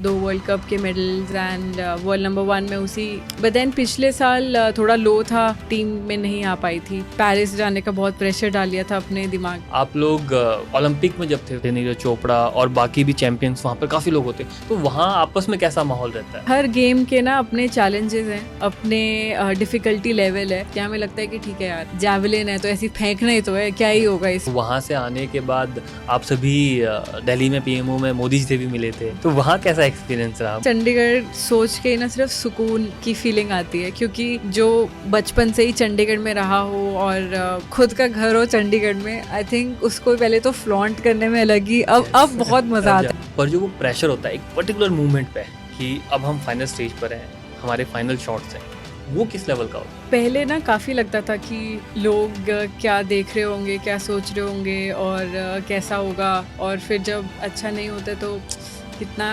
2 world cup के medals and world number 1 में उसी। बट देन पिछले साल थोड़ा लो था, टीम में नहीं आ पाई थी। पेरिस जाने का बहुत प्रेशर डाल लिया था अपने दिमाग। आप लोग ओलंपिक में जब थे, नीरज चोपड़ा और बाकी भी चैंपियंस वहाँ पर काफ़ी लोग होते, तो वहाँ आपस में कैसा माहौल रहता है? हर गेम के ना अपने चैलेंजेस हैं, अपने डिफिकल्टी लेवल है। क्या हमें लगता है कि ठीक है यार, जैवलिन है तो ऐसी फेंकना ही तो है, क्या ही होगा इस। वहाँ से आने के बाद आप सभी दिल्ली में पीएमओ में मोदी जी से भी मिले थे, तो वहाँ कैसा एक्सपीरियंस रहा? चंडीगढ़ सोच के ना सिर्फ सुकून की फीलिंग आती है, क्योंकि जो बचपन से ही चंडीगढ़ में रहा हो और खुद का घर हो चंडीगढ़ में, आई थिंक उसको पहले तो फ्लॉन्ट करने में अलग ही अब बहुत मजा आता है। पर जो वो प्रेशर होता है एक पर्टिकुलर मूवमेंट पे कि अब हम फाइनल स्टेज पर हैं, हमारे फाइनल शॉट्स हैं, वो किस लेवल का होता है? पहले ना काफ़ी लगता था कि लोग क्या देख रहे होंगे, क्या सोच रहे होंगे और कैसा होगा, और फिर जब अच्छा नहीं होता तो कितना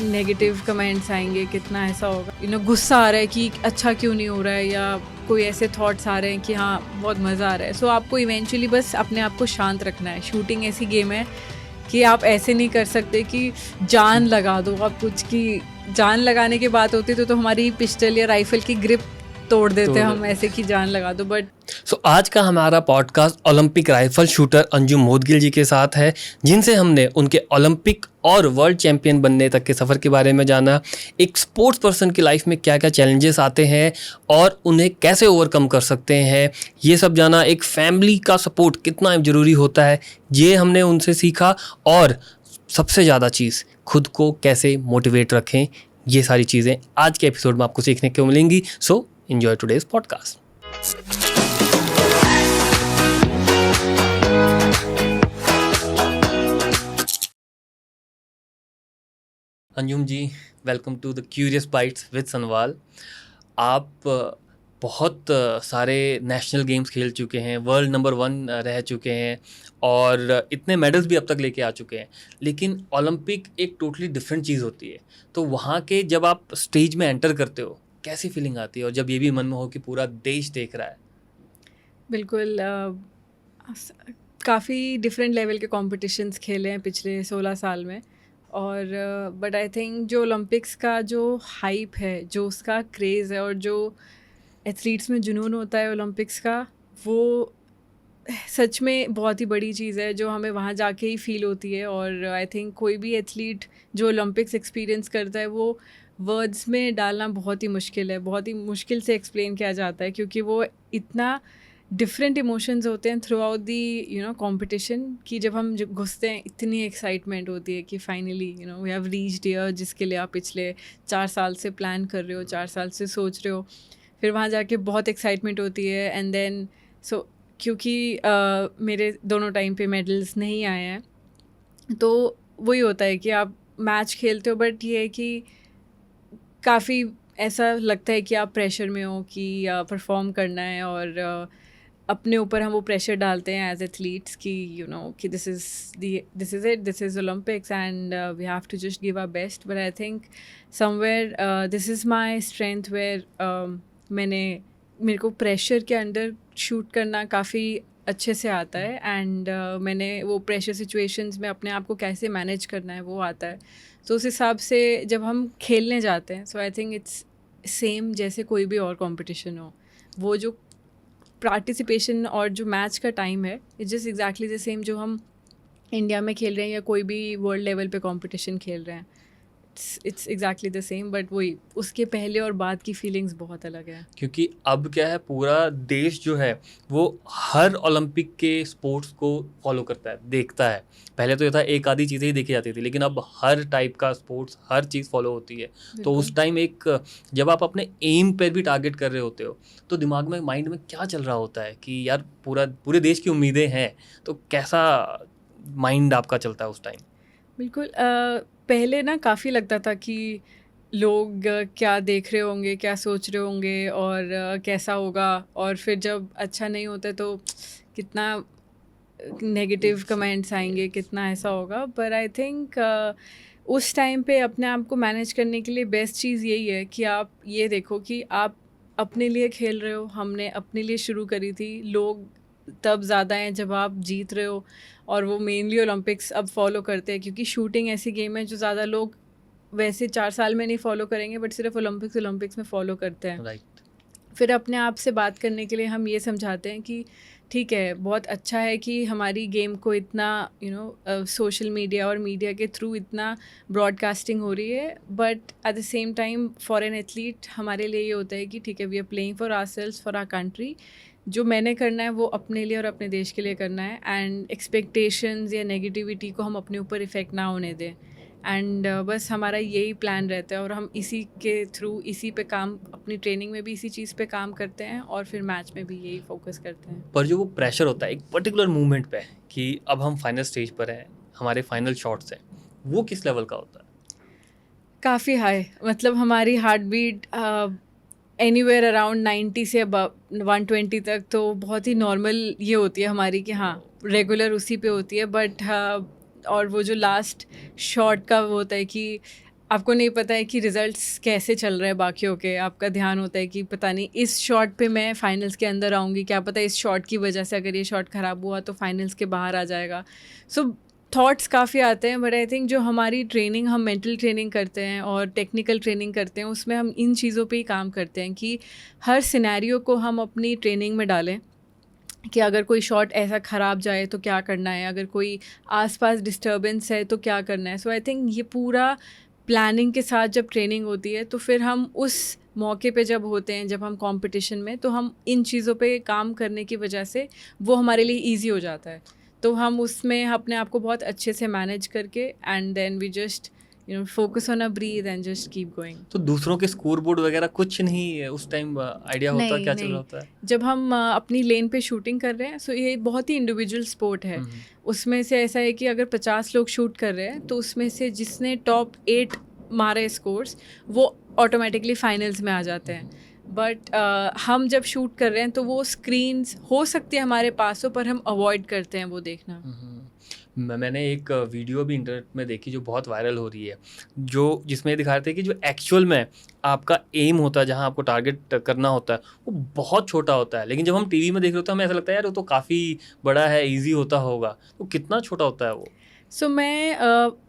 नेगेटिव कमेंट्स आएंगे, कितना ऐसा होगा, गुस्सा आ रहा है कि अच्छा क्यों नहीं हो रहा है, या कोई ऐसे थॉट्स आ रहे हैं कि हाँ बहुत मज़ा आ रहा है। सो आपको इवेंचुअली बस अपने आप को शांत रखना है। शूटिंग ऐसी गेम है कि आप ऐसे नहीं कर सकते कि जान लगा दो आप कुछ, की जान लगाने की बात होती तो हमारी पिस्टल या राइफल की ग्रिप तोड़ देते हम, ऐसे की जान लगा दो। बट आज का हमारा podcast Olympic rifle shooter Anjum Moudgil ji के साथ है, जिनसे हमने उनके ओलंपिक और वर्ल्ड चैंपियन बनने तक के सफ़र के बारे में जाना। एक स्पोर्ट्स पर्सन की लाइफ में क्या क्या चैलेंजेस आते हैं और उन्हें कैसे ओवरकम कर सकते हैं, ये सब जाना। एक फैमिली का सपोर्ट कितना ज़रूरी होता है, ये हमने उनसे सीखा। और सबसे ज़्यादा चीज़, खुद को कैसे मोटिवेट रखें, ये सारी चीज़ें आज के एपिसोड में आपको सीखने को मिलेंगी। So enjoy today's podcast. Anjum ji, welcome to the Curious Bytes with Sanwal. आप बहुत सारे नेशनल गेम्स खेल चुके हैं, वर्ल्ड नंबर 1 रह चुके हैं और इतने मेडल्स भी अब तक लेके आ चुके हैं, लेकिन ओलंपिक एक टोटली डिफरेंट चीज़ होती है। तो वहाँ के जब आप स्टेज में एंटर करते हो, कैसी फीलिंग आती है, और जब ये भी मन में हो कि पूरा देश देख रहा है? बिल्कुल, काफ़ी डिफरेंट लेवल के कॉम्पिटिशन्स खेले हैं पिछले 16 साल में, और बट आई थिंक जो ओलंपिक्स का जो हाइप है, जो उसका क्रेज़ है और जो एथलीट्स में जुनून होता है ओलंपिक्स का, वो सच में बहुत ही बड़ी चीज़ है जो हमें वहाँ जाके ही फील होती है। और आई थिंक कोई भी एथलीट जो ओलंपिक्स एक्सपीरियंस करता है, वो वर्ड्स में डालना बहुत ही मुश्किल है, बहुत ही मुश्किल से एक्सप्लेन किया जाता है, क्योंकि वो इतना डिफरेंट इमोशंस होते हैं थ्रू आउट दी कंपटीशन, कि जब हम घुसते हैं इतनी एक्साइटमेंट होती है कि finally we have reached here, जिसके लिए आप पिछले 4 साल से प्लान कर रहे हो, 4 साल से सोच रहे हो। फिर वहाँ जाके बहुत एक्साइटमेंट होती है। एंड देन क्योंकि मेरे दोनों टाइम पे मेडल्स नहीं आए हैं, तो वही होता है कि आप मैच खेलते हो, बट ये है कि काफ़ी ऐसा लगता है कि आप प्रेशर में हो कि परफॉर्म करना है, और अपने ऊपर हम वो प्रेशर डालते हैं एज एथलीट्स कि कि this is it, this is Olympics and we have to just give our best. But I think somewhere this is my strength, where मेरे को प्रेशर के अंडर शूट करना काफ़ी अच्छे से आता है। एंड मैंने वो प्रेशर सिचुएशंस में अपने आप को कैसे मैनेज करना है वो आता है। तो उस हिसाब से जब हम खेलने जाते हैं, सो आई थिंक इट्स सेम जैसे कोई भी और कंपटीशन हो। वो जो पार्टिसिपेशन और जो मैच का टाइम है, it's just exactly the same जो हम इंडिया में खेल रहे हैं या कोई भी वर्ल्ड लेवल पे कंपटीशन खेल रहे हैं। It's exactly the same, but वही उसके पहले और बाद की फीलिंग्स बहुत अलग है। क्योंकि अब क्या है, पूरा देश जो है वो हर ओलंपिक के स्पोर्ट्स को फॉलो करता है, देखता है। पहले तो ये था एक आधी चीज़ें ही देखी जाती थी, लेकिन अब हर टाइप का स्पोर्ट्स, हर चीज़ फॉलो होती है। तो उस टाइम जब आप अपने एम पर भी टारगेट कर रहे होते हो, तो दिमाग में, माइंड में क्या चल रहा होता है कि यार पूरे देश की उम्मीदें हैं, तो कैसा माइंड आपका चलता है उस टाइम? बिल्कुल, पहले ना काफ़ी लगता था कि लोग क्या देख रहे होंगे, क्या सोच रहे होंगे और कैसा होगा, और फिर जब अच्छा नहीं होता तो कितना नेगेटिव कमेंट्स आएंगे, कितना ऐसा होगा। पर आई थिंक उस टाइम पे अपने आप को मैनेज करने के लिए बेस्ट चीज़ यही है कि आप ये देखो कि आप अपने लिए खेल रहे हो। हमने अपने लिए शुरू करी थी, लोग तब ज़्यादा हैं जब आप जीत रहे हो, और वो मेनली ओलंपिक्स अब फॉलो करते हैं, क्योंकि शूटिंग ऐसी गेम है जो ज़्यादा लोग वैसे 4 साल में नहीं फॉलो करेंगे, बट सिर्फ ओलंपिक्स में फॉलो करते हैं। राइट। फिर अपने आप से बात करने के लिए हम ये समझाते हैं कि ठीक है, बहुत अच्छा है कि हमारी गेम को इतना सोशल मीडिया और मीडिया के थ्रू इतना ब्रॉडकास्टिंग हो रही है, but at the same time for an athlete हमारे लिए ये होता है कि ठीक है, we are playing for ourselves, for our country. जो मैंने करना है वो अपने लिए और अपने देश के लिए करना है, एंड एक्सपेक्टेशंस या नेगेटिविटी को हम अपने ऊपर इफ़ेक्ट ना होने दें। एंड बस हमारा यही प्लान रहता है, और हम इसी के थ्रू इसी पे काम, अपनी ट्रेनिंग में भी इसी चीज़ पे काम करते हैं, और फिर मैच में भी यही फोकस करते हैं। पर जो वो प्रेशर होता है एक पर्टिकुलर मूवमेंट पे कि अब हम फाइनल स्टेज पर हैं, हमारे फाइनल शॉट्स हैं, वो किस लेवल का होता है? काफ़ी हाई, मतलब हमारी हार्ट बीट एनीवेयर अराउंड 90 से अबव 120 तक तो बहुत ही नॉर्मल ये होती है हमारी, कि हाँ रेगुलर उसी पे होती है। बट और वो जो लास्ट शॉट का वो होता है कि आपको नहीं पता है कि रिजल्ट्स कैसे चल रहे हैं बाकियों के, आपका ध्यान होता है कि पता नहीं इस शॉट पे मैं फाइनल्स के अंदर आऊँगी, क्या पता इस शॉट की वजह से अगर ये शॉट ख़राब हुआ तो फाइनल्स के बाहर आ जाएगा। सो थॉट्स काफ़ी आते हैं, बट आई थिंक जो हमारी ट्रेनिंग, हम मेंटल ट्रेनिंग करते हैं और टेक्निकल ट्रेनिंग करते हैं, उसमें हम इन चीज़ों पे ही काम करते हैं कि हर सिनेरियो को हम अपनी ट्रेनिंग में डालें, कि अगर कोई शॉट ऐसा ख़राब जाए तो क्या करना है, अगर कोई आसपास डिस्टर्बेंस है तो क्या करना है। सो आई थिंक ये पूरा प्लानिंग के साथ जब ट्रेनिंग होती है, तो फिर हम उस मौके पे जब होते हैं, जब हम कंपटीशन में, तो हम इन चीज़ों पे काम करने की वजह से वो हमारे लिए ईजी हो जाता है। तो हम उसमें अपने आप को बहुत अच्छे से मैनेज करके, and then we just focus on a breath and just keep going. तो दूसरों के स्कोर बोर्ड वगैरह कुछ नहीं उस टाइम आइडिया होता नहीं क्या चल रहा नहीं, होता है? जब हम अपनी लेन पे शूटिंग कर रहे हैं, सो ये बहुत ही इंडिविजुअल स्पोर्ट है। उसमें से ऐसा है कि अगर 50 लोग शूट कर रहे हैं, तो उसमें से जिसने टॉप 8 मारे स्कोर्स, वो ऑटोमेटिकली फाइनल्स में आ जाते हैं। बट हम जब शूट कर रहे हैं तो वो स्क्रीन्स हो सकती है हमारे पास हो, पर हम अवॉइड करते हैं वो देखना। मैंने एक वीडियो भी इंटरनेट में देखी जो बहुत वायरल हो रही है, जो जिसमें दिखा रहे थे कि जो एक्चुअल में आपका एम होता है, जहां आपको टारगेट करना होता है, वो बहुत छोटा होता है, लेकिन जब हम टीवी में देख रहे होते हैं हमें ऐसा लगता है यार वो तो काफ़ी बड़ा है, इजी होता होगा। तो कितना छोटा होता है वो? सो मैं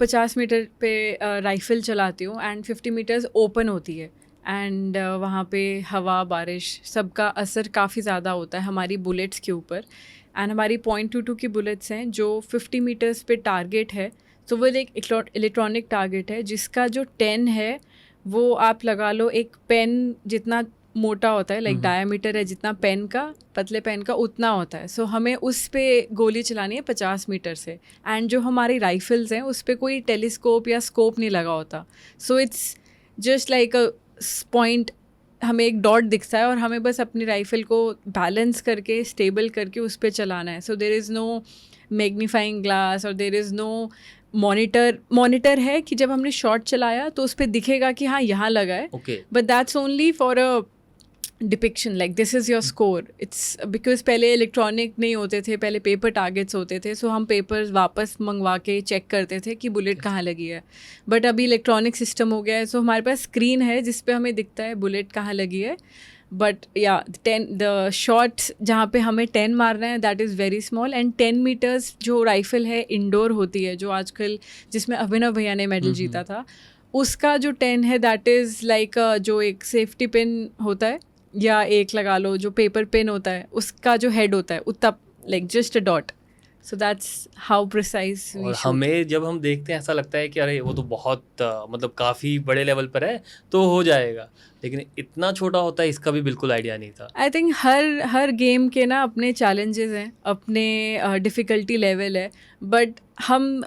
50 मीटर पे राइफ़ल चलाती हूँ, एंड 50 मीटर्स ओपन होती है, एंड वहाँ पे हवा, बारिश, सबका असर काफ़ी ज़्यादा होता है हमारी बुलेट्स के ऊपर। एंड हमारी .22 की बुलेट्स हैं जो 50 मीटर्स पे टारगेट है। तो वो एक इलेक्ट्रॉनिक टारगेट है, जिसका जो 10 है वो आप लगा लो एक पेन जितना मोटा होता है, लाइक डायामीटर है जितना पेन का, पतले पेन का उतना होता है। सो हमें उस पे गोली चलानी है 50 मीटर से। एंड जो हमारी राइफल्स हैं उस पे कोई टेलीस्कोप या स्कोप नहीं लगा होता। So it's just like a point, हमें एक डॉट दिखता है और हमें बस अपनी राइफल को बैलेंस करके, स्टेबल करके उस पर चलाना है। So there is no magnifying glass और देर इज़ नो मॉनिटर है कि जब हमने शॉट चलाया तो उस पर दिखेगा कि हाँ यहाँ लगा है, but that's only for a depiction, like this is your score. It's because पहले इलेक्ट्रॉनिक नहीं होते थे, पहले पेपर टारगेट्स होते थे, सो हम पेपर्स वापस मंगवा के चेक करते थे कि बुलेट कहाँ लगी है। बट अभी इलेक्ट्रॉनिक सिस्टम हो गया है, सो हमारे पास स्क्रीन है जिस पे हमें दिखता है बुलेट कहाँ लगी है। बट या 10 द शॉट्स जहाँ पे हमें 10 मारना है, that is very small. And 10 metres जो राइफल है इंडोर होती है, जो आजकल जिसमें अभिनव भैया ने मेडल जीता था, उसका जो 10 है दैट इज़ लाइक जो एक सेफ्टी पिन होता है, या एक लगा लो जो पेपर पेन होता है उसका जो हेड होता है उतना, like just a dot. So that's how precise we और शूट। हमें जब हम देखते हैं ऐसा लगता है कि अरे वो तो बहुत मतलब काफ़ी बड़े लेवल पर है तो हो जाएगा, लेकिन इतना छोटा होता है इसका भी बिल्कुल आइडिया नहीं था। आई थिंक हर गेम के ना अपने चैलेंजेस हैं, अपने डिफ़िकल्टी लेवल है, बट हम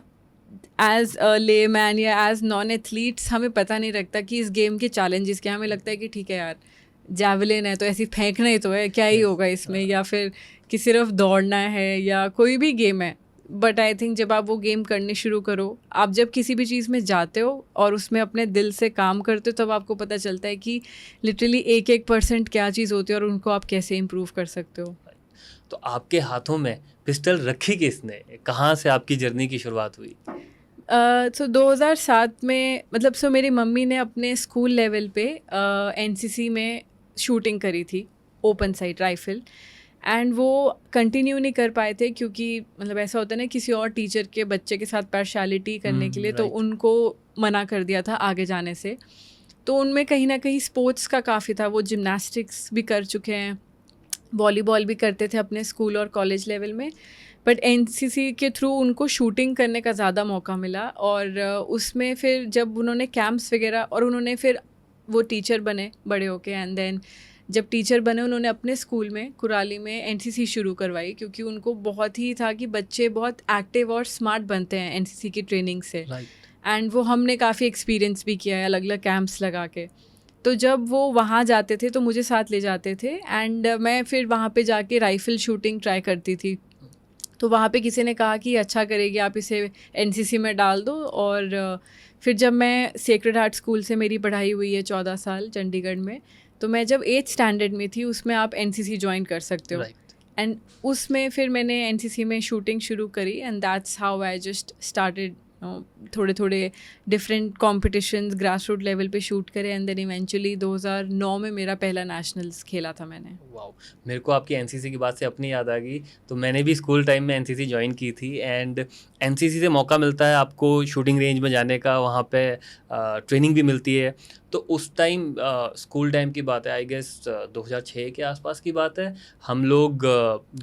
एज अ ले मैन या एज नॉन एथलीट्स हमें पता नहीं लगता कि इस गेम के चैलेंजेस क्या। हमें लगता है कि ठीक है यार, जैवलिन है तो ऐसी फेंकना ही तो है, क्या ही होगा इसमें, या फिर कि सिर्फ दौड़ना है, या कोई भी गेम है। बट आई थिंक जब आप वो गेम करने शुरू करो, आप जब किसी भी चीज़ में जाते हो और उसमें अपने दिल से काम करते हो, तब आपको पता चलता है कि लिटरली 1% क्या चीज़ होती है और उनको आप कैसे इम्प्रूव कर सकते हो। तो आपके हाथों में पिस्टल रखी किसने, कहाँ से आपकी जर्नी की शुरुआत हुई? सो 2007 में, मतलब सो मेरी मम्मी ने अपने स्कूल लेवल पे एनसीसी में शूटिंग करी थी, ओपन साइट राइफल। एंड वो कंटिन्यू नहीं कर पाए थे क्योंकि मतलब ऐसा होता है ना किसी और टीचर के बच्चे के साथ पार्शियलिटी करने के लिए, तो right. उनको मना कर दिया था आगे जाने से। तो उनमें कहीं ना कहीं स्पोर्ट्स का काफ़ी था, वो जिम्नास्टिक्स भी कर चुके हैं, वॉलीबॉल भी करते थे अपने स्कूल और कॉलेज लेवल में, बट एनसीसी के थ्रू उनको शूटिंग करने का ज़्यादा मौका मिला। और उसमें फिर जब उन्होंने कैंप्स वगैरह, और उन्होंने फिर वो टीचर बने बड़े होके, एंड देन जब टीचर बने उन्होंने अपने स्कूल में कुराली में एनसीसी शुरू करवाई, क्योंकि उनको बहुत ही था कि बच्चे बहुत एक्टिव और स्मार्ट बनते हैं एनसीसी की ट्रेनिंग से। एंड वो हमने काफ़ी एक्सपीरियंस भी किया है अलग अलग कैंप्स लगा के। तो जब वो वहाँ जाते थे तो मुझे साथ ले जाते थे, एंड मैं फिर वहाँ पे जाके राइफ़ल शूटिंग ट्राई करती थी। तो वहाँ पे किसी ने कहा कि अच्छा करेगी, आप इसे एनसीसी में डाल दो। और फिर जब मैं सेक्रेड हार्ट स्कूल से मेरी पढ़ाई हुई है 14 साल चंडीगढ़ में, तो मैं जब 8th स्टैंडर्ड में थी उसमें आप एनसीसी ज्वाइन कर सकते हो। एंड उसमें फिर मैंने एनसीसी में शूटिंग शुरू करी, and that's how I just started थोड़े थोड़े different competitions grass root level पे शूट करे, एंड देन इवेंचुअली 2009 में मेरा पहला नेशनल्स खेला था मैंने। वाओ, मेरे को आपकी एनसीसी की बात से अपनी याद आ गई। तो मैंने भी स्कूल टाइम में एनसीसी ज्वाइन की थी, एंड एनसीसी से मौका मिलता है आपको शूटिंग रेंज में जाने का, वहाँ पे ट्रेनिंग भी मिलती है। तो उस टाइम स्कूल टाइम की बात है, आई गेस 2006 के आसपास की बात है। हम लोग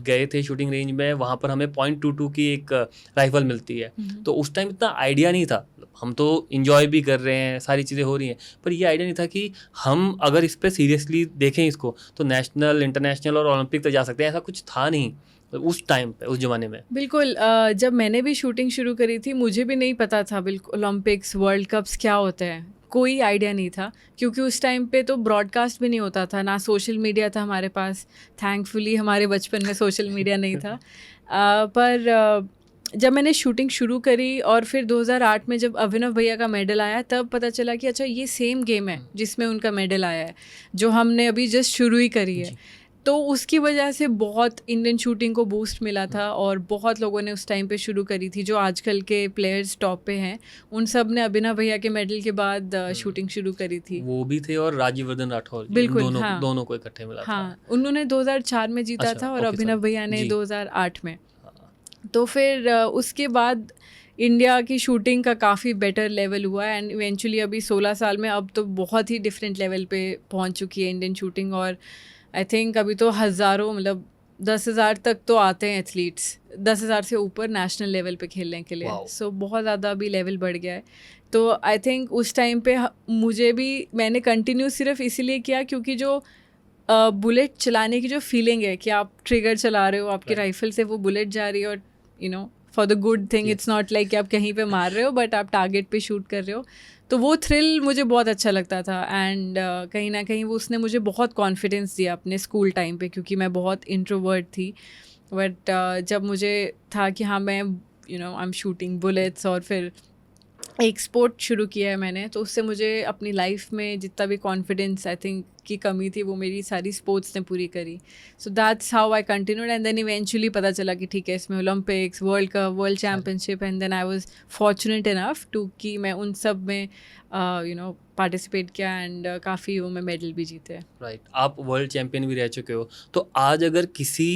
गए थे शूटिंग रेंज में, वहाँ पर हमें .22 की एक राइफल मिलती है। तो उस टाइम इतना आइडिया नहीं था, हम तो इंजॉय भी कर रहे हैं, सारी चीज़ें हो रही हैं, पर ये आइडिया नहीं था कि हम अगर इस पर सीरियसली देखें इसको तो नेशनल, इंटरनेशनल और ओलंपिक तक जा सकते हैं। ऐसा कुछ था नहीं उस टाइम पे, उस ज़माने में। बिल्कुल, जब मैंने भी शूटिंग शुरू करी थी मुझे भी नहीं पता था बिल्कुल ओलंपिक्स वर्ल्ड कप्स क्या होते हैं, कोई आइडिया नहीं था, क्योंकि उस टाइम पे तो ब्रॉडकास्ट भी नहीं होता था, ना सोशल मीडिया था हमारे पास। थैंकफुली हमारे बचपन में सोशल मीडिया नहीं था। पर जब मैंने शूटिंग शुरू करी और फिर 2008 में जब अभिनव भैया का मेडल आया, तब पता चला कि अच्छा ये सेम गेम है जिसमें उनका मेडल आया है, जो हमने अभी जस्ट शुरू ही करी है। तो उसकी वजह से बहुत इंडियन शूटिंग को बूस्ट मिला था, और बहुत लोगों ने उस टाइम पे शुरू करी थी। जो आजकल के प्लेयर्स टॉप पे हैं उन सब ने अभिनव भैया के मेडल के बाद शूटिंग शुरू करी थी। वो भी थे और राज्यवर्धन राठौर जी, बिल्कुल, दोनों हाँ, दोनों को इकट्ठे मिला था। हाँ, उन्होंने 2004 में जीता अच्छा, था और ओके, अभिनव भैया ने जी। 2008 में। तो फिर उसके बाद इंडिया की शूटिंग का काफ़ी बेटर लेवल हुआ, एंड इवेंचुअली अभी 16 साल में अब तो बहुत ही डिफरेंट लेवल पे पहुंच चुकी है इंडियन शूटिंग। और आई थिंक अभी तो हज़ारों, मतलब 10,000 तक तो आते हैं एथलीट्स, 10,000 से ऊपर नेशनल लेवल पे खेलने के लिए। सो बहुत ज़्यादा अभी लेवल बढ़ गया है। तो आई थिंक उस टाइम पे मुझे भी, मैंने कंटिन्यू सिर्फ इसीलिए किया क्योंकि जो बुलेट चलाने की जो फीलिंग है कि आप ट्रिगर चला रहे हो, आपकी राइफल से वो बुलेट जा रही है, और you know for the good thing, it's not like कि आप कहीं पे मार रहे हो बट आप टारगेट पे शूट कर रहे हो। तो वो थ्रिल मुझे बहुत अच्छा लगता था, एंड कहीं ना कहीं वो उसने मुझे बहुत कॉन्फिडेंस दिया अपने स्कूल टाइम पे, क्योंकि मैं बहुत इंट्रोवर्ट थी। बट जब मुझे था कि हाँ मैं आई एम शूटिंग बुलेट्स, और फिर एक स्पोर्ट शुरू किया है मैंने, तो उससे मुझे अपनी लाइफ में जितना भी कॉन्फिडेंस आई थिंक की कमी थी वो मेरी सारी स्पोर्ट्स ने पूरी करी। So that's how I continued, and then eventually पता चला कि ठीक है इसमें Olympics, World Cup, World Championship, and then I was fortunate enough to कि मैं उन सब में पार्टिसिपेट किया, एंड काफ़ी वो मैं मेडल भी जीते। राइट, आप वर्ल्ड चैम्पियन भी रह चुके हो। तो आज अगर किसी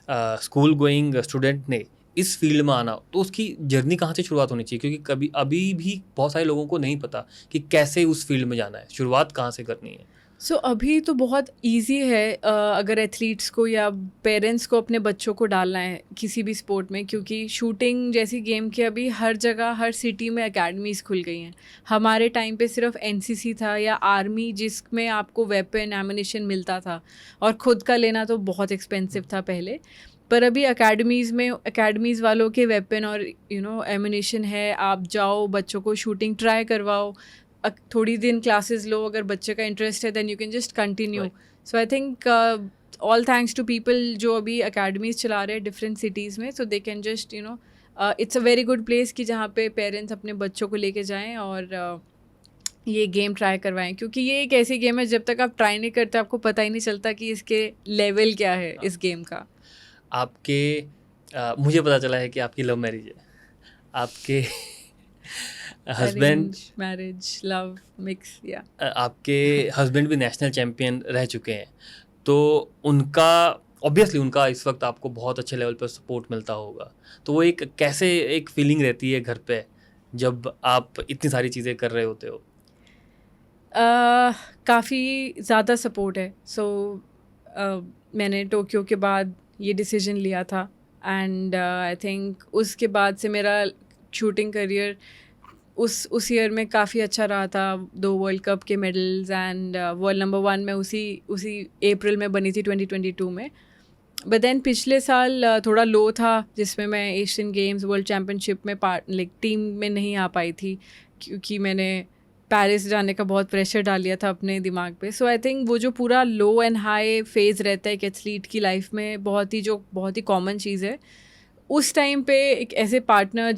स्कूल गोइंग स्टूडेंट ने इस फील्ड में आना हो तो उसकी जर्नी कहाँ से शुरुआत होनी चाहिए? क्योंकि कभी अभी भी बहुत सारे लोगों को नहीं पता कि कैसे उस फील्ड में जाना है, शुरुआत कहाँ से करनी है। सो अभी तो बहुत इजी है अगर एथलीट्स को या पेरेंट्स को अपने बच्चों को डालना है किसी भी स्पोर्ट में, क्योंकि शूटिंग जैसी गेम की अभी हर जगह हर सिटी में एकेडमीज़ खुल गई हैं। हमारे टाइम पे सिर्फ एनसीसी था या आर्मी जिसमें आपको वेपन एमुनिशन मिलता था, और ख़ुद का लेना तो बहुत एक्सपेंसिव था पहले। पर अभी एकेडमीज़ वालों के वेपन और एमुनिशन है, आप जाओ बच्चों को शूटिंग ट्राई करवाओ, थोड़ी दिन क्लासेस लो, अगर बच्चे का इंटरेस्ट है then you can just continue. So I think all thanks to people जो अभी अकेडमीज चला रहे हैं डिफरेंट सिटीज़ में, so they can just it's a very good place कि जहाँ पे पेरेंट्स अपने बच्चों को लेके जाएं और ये गेम ट्राई करवाएं, क्योंकि ये एक ऐसी गेम है जब तक आप ट्राई नहीं करते आपको पता ही नहीं चलता कि इसके लेवल क्या है इस गेम का। आपके मुझे पता चला है कि आपकी लव मैरिज है, आपके हस्बैंड, मैरिज लव मिक्स, या आपके हस्बैंड भी नेशनल चैम्पियन रह चुके हैं, तो उनका ऑब्वियसली उनका इस वक्त आपको बहुत अच्छे लेवल पर सपोर्ट मिलता होगा, तो वो एक कैसे एक फीलिंग रहती है घर पे जब आप इतनी सारी चीज़ें कर रहे होते हो? काफ़ी ज़्यादा सपोर्ट है। सो मैंने टोक्यो के बाद ये डिसीजन लिया था एंड आई थिंक उसके बाद से मेरा शूटिंग करियर उस ईयर में काफ़ी अच्छा रहा था। 2 वर्ल्ड कप के मेडल्स एंड वर्ल्ड नंबर 1 में उसी अप्रैल में बनी थी 2022 में। बट देन पिछले साल थोड़ा लो था, जिसमें मैं एशियन गेम्स वर्ल्ड चैम्पियनशिप में टीम में नहीं आ पाई थी, क्योंकि मैंने पेरिस जाने का बहुत प्रेशर डाल लिया था अपने दिमाग पे। सो आई थिंक वो जो पूरा लो एंड हाई फेज़ रहता है एक एथलीट की लाइफ में, बहुत ही कॉमन चीज़ है। उस टाइम पे एक ऐसे पार्टनर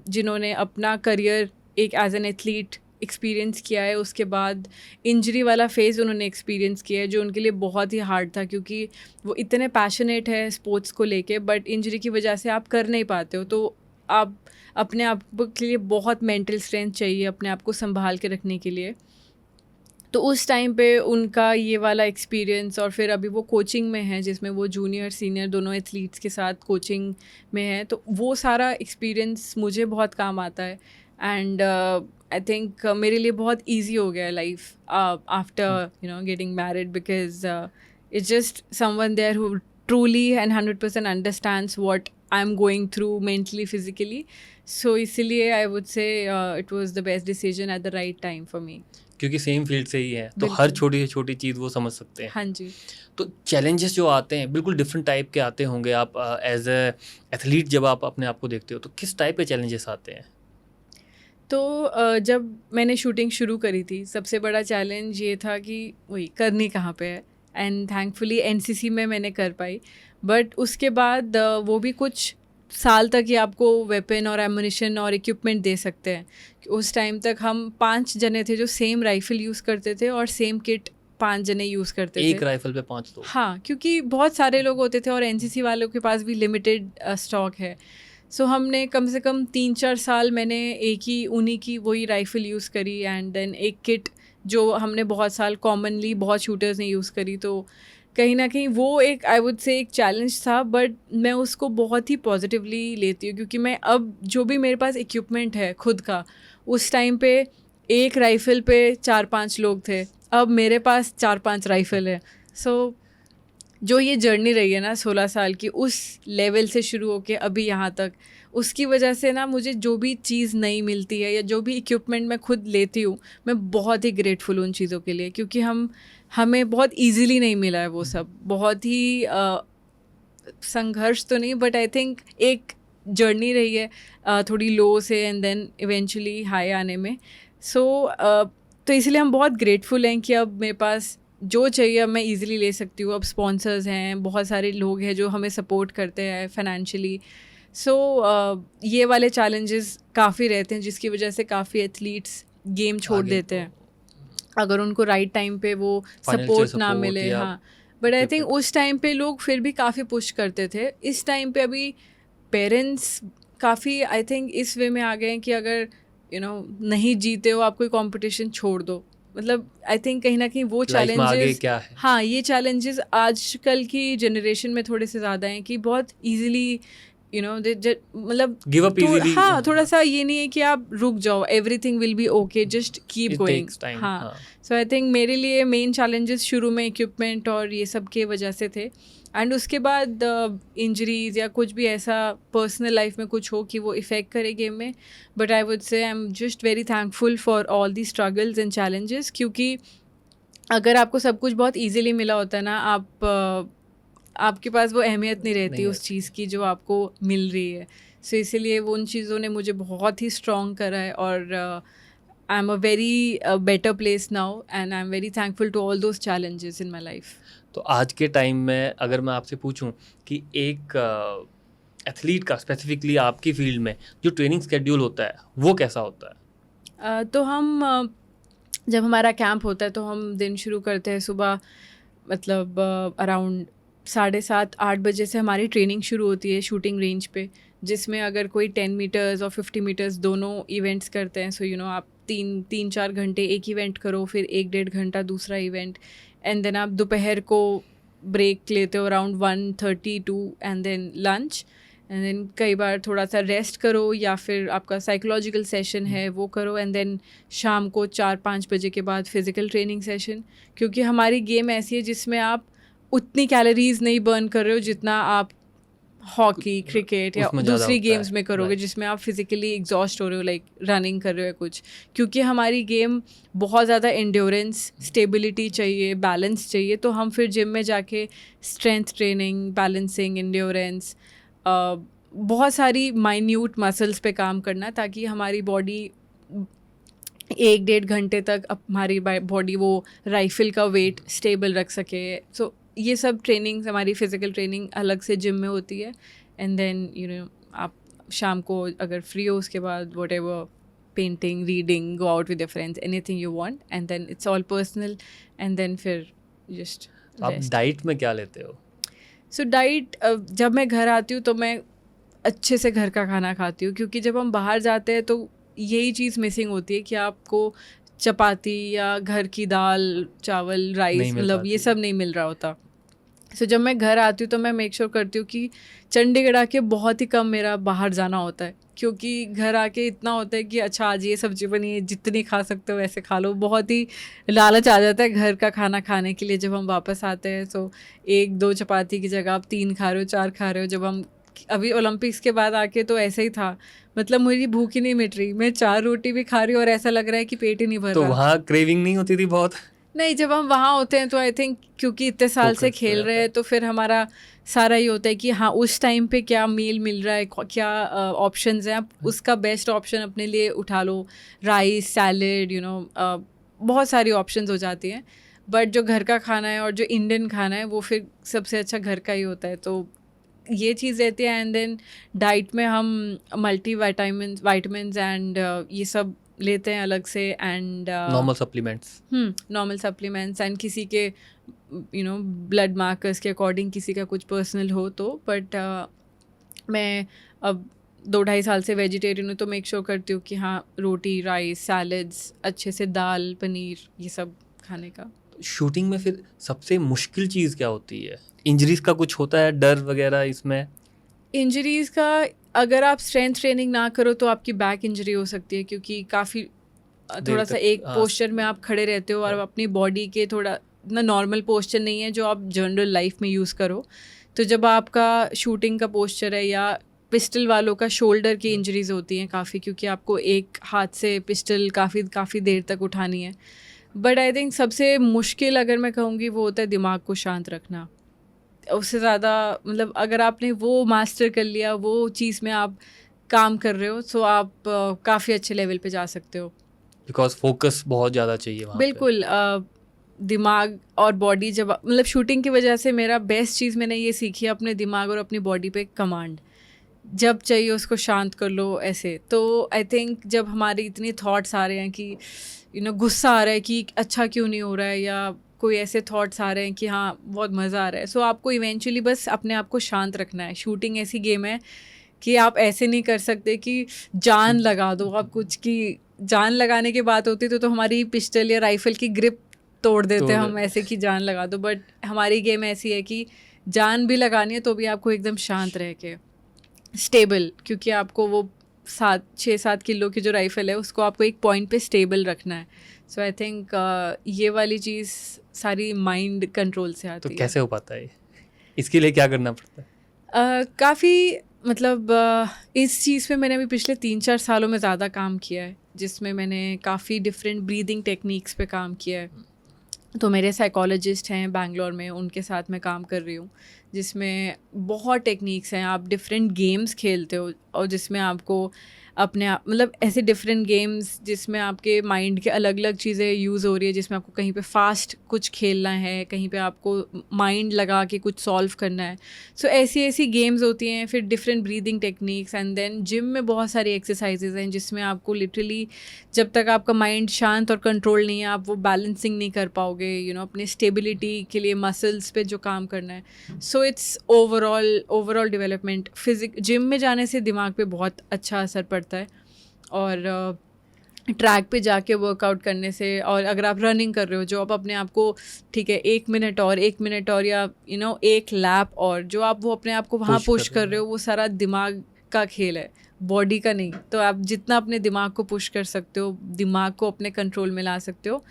जिन्होंने अपना करियर एक एज एन एथलीट एक्सपीरियंस किया है, उसके बाद इंजरी वाला फेज़ उन्होंने एक्सपीरियंस किया है, जो उनके लिए बहुत ही हार्ड था, क्योंकि वो इतने पैशनेट है स्पोर्ट्स को लेके, बट इंजरी की वजह से आप कर नहीं पाते हो। तो आप अपने आप के लिए बहुत मेंटल स्ट्रेंथ चाहिए अपने आप को संभाल के रखने के लिए। तो उस टाइम पे उनका ये वाला एक्सपीरियंस, और फिर अभी वो कोचिंग में है जिसमें वो जूनियर सीनियर दोनों एथलीट्स के साथ कोचिंग में है, तो वो सारा एक्सपीरियंस मुझे बहुत काम आता है। एंड आई थिंक मेरे लिए बहुत ईजी हो गया life after getting married, because it's just someone there who truly and 100% understands what I'm going through mentally, physically. So इसलिए I would say it was the best decision at the right time for me. क्योंकि same field से ही है, तो हर छोटी से छोटी चीज़ वो समझ सकते हैं। हाँ जी। तो चैलेंजेस जो आते हैं बिल्कुल डिफरेंट टाइप के आते होंगे। आप एज ए एथलीट जब आप अपने आप को देखते हो तो किस टाइप के चैलेंजेस आते हैं? तो जब मैंने शूटिंग शुरू करी थी, सबसे बड़ा चैलेंज ये था कि वही करनी कहाँ पे है, एंड थैंकफुली एनसीसी में मैंने कर पाई। बट उसके बाद वो भी कुछ साल तक ही आपको वेपन और एमुनिशन और इक्विपमेंट दे सकते हैं। उस टाइम तक हम 5 जने थे जो सेम राइफ़ल यूज़ करते थे, और सेम किट 5 जने यूज़ करते थे। एक राइफल पे 5 लोग? हाँ, क्योंकि बहुत सारे लोग होते थे और एनसीसी वालों के पास भी लिमिटेड स्टॉक है। सो हमने कम से कम 3-4 साल मैंने उन्हीं की वही राइफ़ल यूज़ करी, एंड देन एक किट जो हमने बहुत साल कॉमनली बहुत शूटर्स ने यूज़ करी। तो कहीं ना कहीं वो एक आई वुड से एक चैलेंज था, बट मैं उसको बहुत ही पॉजिटिवली लेती हूँ, क्योंकि मैं अब जो भी मेरे पास इक्विपमेंट है खुद का, उस टाइम पे एक राइफ़ल पे 4-5 लोग थे, अब मेरे पास 4-5 राइफ़ल है। सो जो ये जर्नी रही है ना 16 साल की, उस लेवल से शुरू होके अभी यहाँ तक, उसकी वजह से ना मुझे जो भी चीज़ नहीं मिलती है या जो भी इक्विपमेंट मैं खुद लेती हूँ, मैं बहुत ही ग्रेटफुल हूँ उन चीज़ों के लिए, क्योंकि हमें बहुत इजीली नहीं मिला है वो सब। बहुत ही संघर्ष तो नहीं, बट आई थिंक एक जर्नी रही है थोड़ी लो से एंड देन इवेंचुअली हाई आने में। सो तो इसलिए हम बहुत ग्रेटफुल हैं कि अब मेरे पास जो चाहिए अब मैं इजीली ले सकती हूँ। अब स्पॉन्सर्स हैं, बहुत सारे लोग हैं जो हमें सपोर्ट करते हैं फाइनेंशियली। सो ये वाले चैलेंजेस काफ़ी रहते हैं, जिसकी वजह से काफ़ी एथलीट्स गेम छोड़ देते हैं अगर उनको राइट टाइम पे वो सपोर्ट ना मिले। हाँ, बट आई थिंक उस टाइम पे लोग फिर भी काफ़ी पुश करते थे। इस टाइम पे अभी पेरेंट्स काफ़ी आई थिंक इस वे में आ गए हैं कि अगर नहीं जीते हो, आप कोई कंपटीशन छोड़ दो। मतलब आई थिंक कहीं ना कहीं वो चैलेंजेस, हाँ, ये चैलेंजेस आजकल की जनरेशन में थोड़े से ज़्यादा हैं कि बहुत ईजिली मतलब गिव अप इजीली। हाँ, थोड़ा सा ये नहीं है कि आप रुक जाओ, everything will be okay, just keep going. हाँ, सो आई थिंक मेरे लिए मेन चैलेंजेस शुरू में इक्विपमेंट और ये सब के वजह से थे, एंड उसके बाद इंजरीज या कुछ भी ऐसा पर्सनल लाइफ में कुछ हो कि वो इफ़ेक्ट करे गेम में। But I would say I am just very thankful for all the struggles and challenges, क्योंकि अगर आपको सब कुछ बहुत ईजिली मिला होता है ना, आपके पास वो अहमियत नहीं रहती उस चीज़ की जो आपको मिल रही है। सो इसीलिए वो उन चीज़ों ने मुझे बहुत ही स्ट्रॉन्ग करा है, और I am a very better place now, and I am very thankful to all those challenges in my life. तो आज के टाइम में अगर मैं आपसे पूछूं कि एक एथलीट का स्पेसिफिकली आपकी फील्ड में जो ट्रेनिंग स्केड्यूल होता है वो कैसा होता है? तो हम जब हमारा कैंप होता है तो हम दिन शुरू करते हैं सुबह, मतलब अराउंड 7:30-8 बजे से हमारी ट्रेनिंग शुरू होती है शूटिंग रेंज पे, जिसमें अगर कोई 10 मीटर्स और 50 मीटर्स दोनों इवेंट्स करते हैं। सो आप 3-4 घंटे एक इवेंट करो, फिर 1-1.5 घंटा दूसरा इवेंट, एंड देन आप दोपहर को ब्रेक लेते हो around 1:32 and then lunch and then कई बार थोड़ा सा रेस्ट करो या फिर आपका साइकोलॉजिकल सेशन है वो करो एंड देन शाम को 4-5 बजे के बाद फिज़िकल ट्रेनिंग सेशन, क्योंकि हमारी गेम ऐसी है जिसमें आप उतनी कैलोरीज नहीं बर्न कर रहे हो जितना आप हॉकी, क्रिकेट या उसमें ज़्यादा दूसरी होता गेम्स है, में करोगे right. जिसमें आप फिजिकली एग्जॉस्ट हो रहे हो, लाइक रनिंग कर रहे हो या कुछ, क्योंकि हमारी गेम बहुत ज़्यादा एंड्योरेंस, स्टेबिलिटी चाहिए, बैलेंस चाहिए, तो हम फिर जिम में जाके स्ट्रेंथ ट्रेनिंग, बैलेंसिंग, एंड्योरेंस, बहुत सारी माइन्यूट मसल्स पे काम करना है ताकि हमारी बॉडी 1-1.5 घंटे तक हमारी बॉडी वो राइफल का वेट स्टेबल रख सके। सो ये सब ट्रेनिंग्स, हमारी फिज़िकल ट्रेनिंग अलग से जिम में होती है एंड देन आप शाम को अगर फ्री हो उसके बाद whatever, painting, reading, go out with your friends, anything you want and then it's all personal and then फिर जस्ट आप डाइट में क्या लेते हो? सो डाइट, जब मैं घर आती हूँ तो मैं अच्छे से घर का खाना खाती हूँ, क्योंकि जब हम बाहर जाते हैं तो यही चीज़ मिसिंग होती है कि आपको चपाती या घर की दाल, चावल, राइस, मतलब ये सब नहीं मिल रहा होता। सो जब मैं घर आती हूँ तो मैं मेक श्योर करती हूँ कि चंडीगढ़ आके बहुत ही कम मेरा बाहर जाना होता है, क्योंकि घर आके इतना होता है कि अच्छा आज ये सब्जी बनी है, जितनी खा सकते हो वैसे खा लो, बहुत ही लालच आ जाता है घर का खाना खाने के लिए। जब हम वापस आते हैं तो 1-2 चपाती की जगह आप 3 खा रहे हो, 4 खा रहे हो। जब हम अभी ओलंपिक्स के बाद आके तो ऐसे ही था, मतलब मेरी भूख ही नहीं मिट रही, मैं 4 रोटी भी खा रही हूँ और ऐसा लग रहा है कि पेट ही नहीं भर तो रहा। वहाँ क्रेविंग नहीं होती थी बहुत? नहीं, जब हम वहाँ होते हैं तो आई थिंक क्योंकि इतने साल से Focus हो खेल जाता रहे है। हैं तो फिर हमारा सारा ये होता है कि हाँ उस टाइम पे क्या मील मिल रहा है, क्या ऑप्शंस हैं, आप उसका बेस्ट ऑप्शन अपने लिए उठा लो। राइस, सैलेड, बहुत सारी ऑप्शंस हो जाती हैं, बट जो घर का खाना है और जो इंडियन खाना है वो फिर सबसे अच्छा घर का ही होता है। तो ये चीज़ रहती है एंड देन डाइट में हम मल्टी वाइटामिन एंड ये सब लेते हैं अलग से and normal supplements. Normal supplements and किसी के ब्लड मार्कर्स के अकॉर्डिंग किसी का कुछ पर्सनल हो तो, बट मैं अब 2-2.5 साल से वेजिटेरियन हूँ तो मेक श्योर करती हूँ कि हाँ रोटी, राइस, सैलड्स, अच्छे से दाल, पनीर, ये सब खाने का। शूटिंग में फिर सबसे मुश्किल चीज़ क्या होती है? इंजरीज का कुछ होता है डर वगैरह इसमें? इंजरीज़ का, अगर आप स्ट्रेंथ ट्रेनिंग ना करो तो आपकी बैक इंजरी हो सकती है, क्योंकि काफ़ी थोड़ा सा एक पोस्चर में आप खड़े रहते हो और अपनी बॉडी के थोड़ा ना नॉर्मल पोस्चर नहीं है जो आप जनरल लाइफ में यूज़ करो। तो जब आपका शूटिंग का पोस्चर है, या पिस्टल वालों का शोल्डर की इंजरीज होती हैं काफ़ी, क्योंकि आपको एक हाथ से पिस्टल काफ़ी देर तक उठानी है। बट आई थिंक सबसे मुश्किल अगर मैं कहूँगी वो होता है दिमाग को शांत रखना। उससे ज़्यादा मतलब अगर आपने वो मास्टर कर लिया, वो चीज़ में आप काम कर रहे हो, तो आप काफ़ी अच्छे लेवल पे जा सकते हो। बिकॉज फोकस बहुत ज़्यादा चाहिए वहाँ पे। बिल्कुल, दिमाग और बॉडी, जब मतलब शूटिंग की वजह से मेरा बेस्ट चीज़ मैंने ये सीखी है, अपने दिमाग और अपनी बॉडी पे कमांड, जब चाहिए उसको शांत कर लो ऐसे। तो आई थिंक जब हमारी इतनी थॉट्स आ रहे हैं कि गुस्सा आ रहा है कि अच्छा क्यों नहीं हो रहा है, या कोई ऐसे थॉट्स आ रहे हैं कि हाँ बहुत मज़ा आ रहा है, सो आपको इवेंचुअली बस अपने आप को शांत रखना है। शूटिंग ऐसी गेम है कि आप ऐसे नहीं कर सकते कि जान लगा दो आप कुछ, की जान लगाने की बात होती तो हमारी पिस्टल या राइफल की ग्रिप तोड़ देते हम ऐसे कि जान लगा दो। बट हमारी गेम ऐसी है कि जान भी लगानी है तो भी आपको एकदम शांत रह के स्टेबल, क्योंकि आपको वो 6-7 किलो की जो राइफल है उसको आपको एक पॉइंट पे स्टेबल रखना है। सो आई थिंक ये वाली चीज़ सारी माइंड कंट्रोल से आती तो है। कैसे हो पाता है इसके लिए क्या करना पड़ता है? काफ़ी मतलब इस चीज़ पे मैंने अभी पिछले 3-4 सालों में ज़्यादा काम किया है, जिसमें मैंने काफ़ी डिफरेंट ब्रीदिंग टेक्निक्स पे काम किया है। तो मेरे साइकोलॉजिस्ट हैं बैंगलोर में, उनके साथ मैं काम कर रही हूँ, जिसमें बहुत टेक्निक्स हैं। आप डिफरेंट गेम्स खेलते हो और जिसमें आपको अपने आप मतलब ऐसे डिफरेंट गेम्स जिसमें आपके माइंड के अलग अलग चीज़ें यूज़ हो रही है, जिसमें आपको कहीं पे फास्ट कुछ खेलना है, कहीं पे आपको माइंड लगा के कुछ सॉल्व करना है। सो ऐसी ऐसी गेम्स होती हैं, फिर different breathing techniques, and then gym में बहुत सारी एक्सरसाइजेज हैं जिसमें आपको लिटरली जब तक आपका माइंड शांत और कंट्रोल नहीं है आप वो बैलेंसिंग नहीं कर पाओगे, अपनी स्टेबिलिटी के लिए मसल्स पे जो काम करना है। So it's overall development. Gym में जाने से दिमाग पे बहुत अच्छा असर पड़ता है और ट्रैक पे जाके वर्कआउट करने से, और अगर आप रनिंग कर रहे हो जो आप अपने आप को, ठीक है, 1 मिनट और या एक लैप, और जो आप वो अपने आप को वहाँ Push पुश कर कर रहे रहे हो। हो, वो सारा दिमाग का खेल है, बॉडी का नहीं। तो आप जितना अपने दिमाग को पुश कर सकते हो, दिमाग को अपने कंट्रोल में ला सकते हो,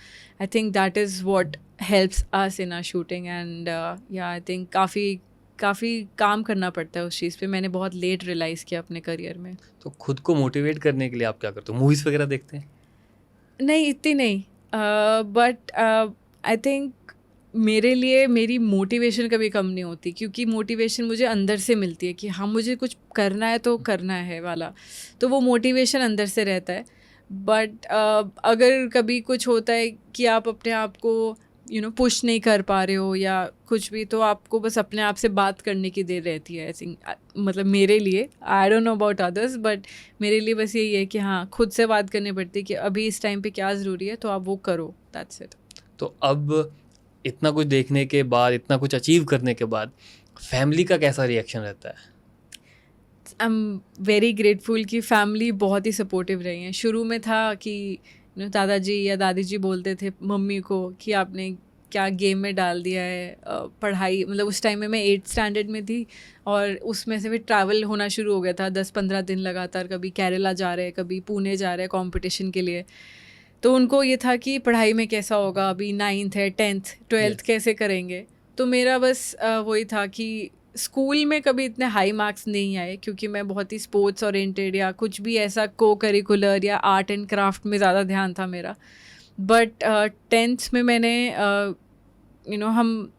I think that is what helps us in our shooting. And yeah I think काफ़ी काम करना पड़ता है उस चीज़ पे। मैंने बहुत लेट रियलाइज़ किया अपने करियर में। तो खुद को मोटिवेट करने के लिए आप क्या करते हो? मूवीज़ वगैरह देखते हैं? नहीं, इतनी नहीं, बट आई थिंक मेरे लिए मेरी मोटिवेशन कभी कम नहीं होती, क्योंकि मोटिवेशन मुझे अंदर से मिलती है कि हाँ, मुझे कुछ करना है तो करना है वाला, तो वो मोटिवेशन अंदर से रहता है। बट अगर कभी कुछ होता है कि आप अपने आप को पुश नहीं कर पा रहे हो या कुछ भी, तो आपको बस अपने आप से बात करने की देर रहती है, आई थिंक। मतलब मेरे लिए, I don't know about others, but मेरे लिए बस यही है कि हाँ, खुद से बात करनी पड़ती है कि अभी इस टाइम पे क्या ज़रूरी है, तो आप वो करो, दैट्स इट। तो अब इतना कुछ देखने के बाद, इतना कुछ अचीव करने के बाद फैमिली का कैसा रिएक्शन रहता है? आई एम वेरी ग्रेटफुल कि फैमिली बहुत ही सपोर्टिव रही हैं। शुरू में था कि दादाजी या दादी जी बोलते थे मम्मी को कि आपने क्या गेम में डाल दिया है, पढ़ाई, मतलब उस टाइम में मैं 8th स्टैंडर्ड में थी, और उसमें से फिर ट्रैवल होना शुरू हो गया था 10-15 दिन लगातार, कभी केरला जा रहे हैं, कभी पुणे जा रहे हैं कंपटीशन के लिए। तो उनको ये था कि पढ़ाई में कैसा होगा, अभी 9th है, 10th 12th Yes. कैसे करेंगे। तो मेरा बस वही था कि स्कूल में कभी इतने हाई मार्क्स नहीं आए, क्योंकि मैं बहुत ही स्पोर्ट्स ओरिएंटेड या कुछ भी ऐसा को करिकुलर या आर्ट एंड क्राफ्ट में ज़्यादा ध्यान था मेरा। बट 10th में मैंने हम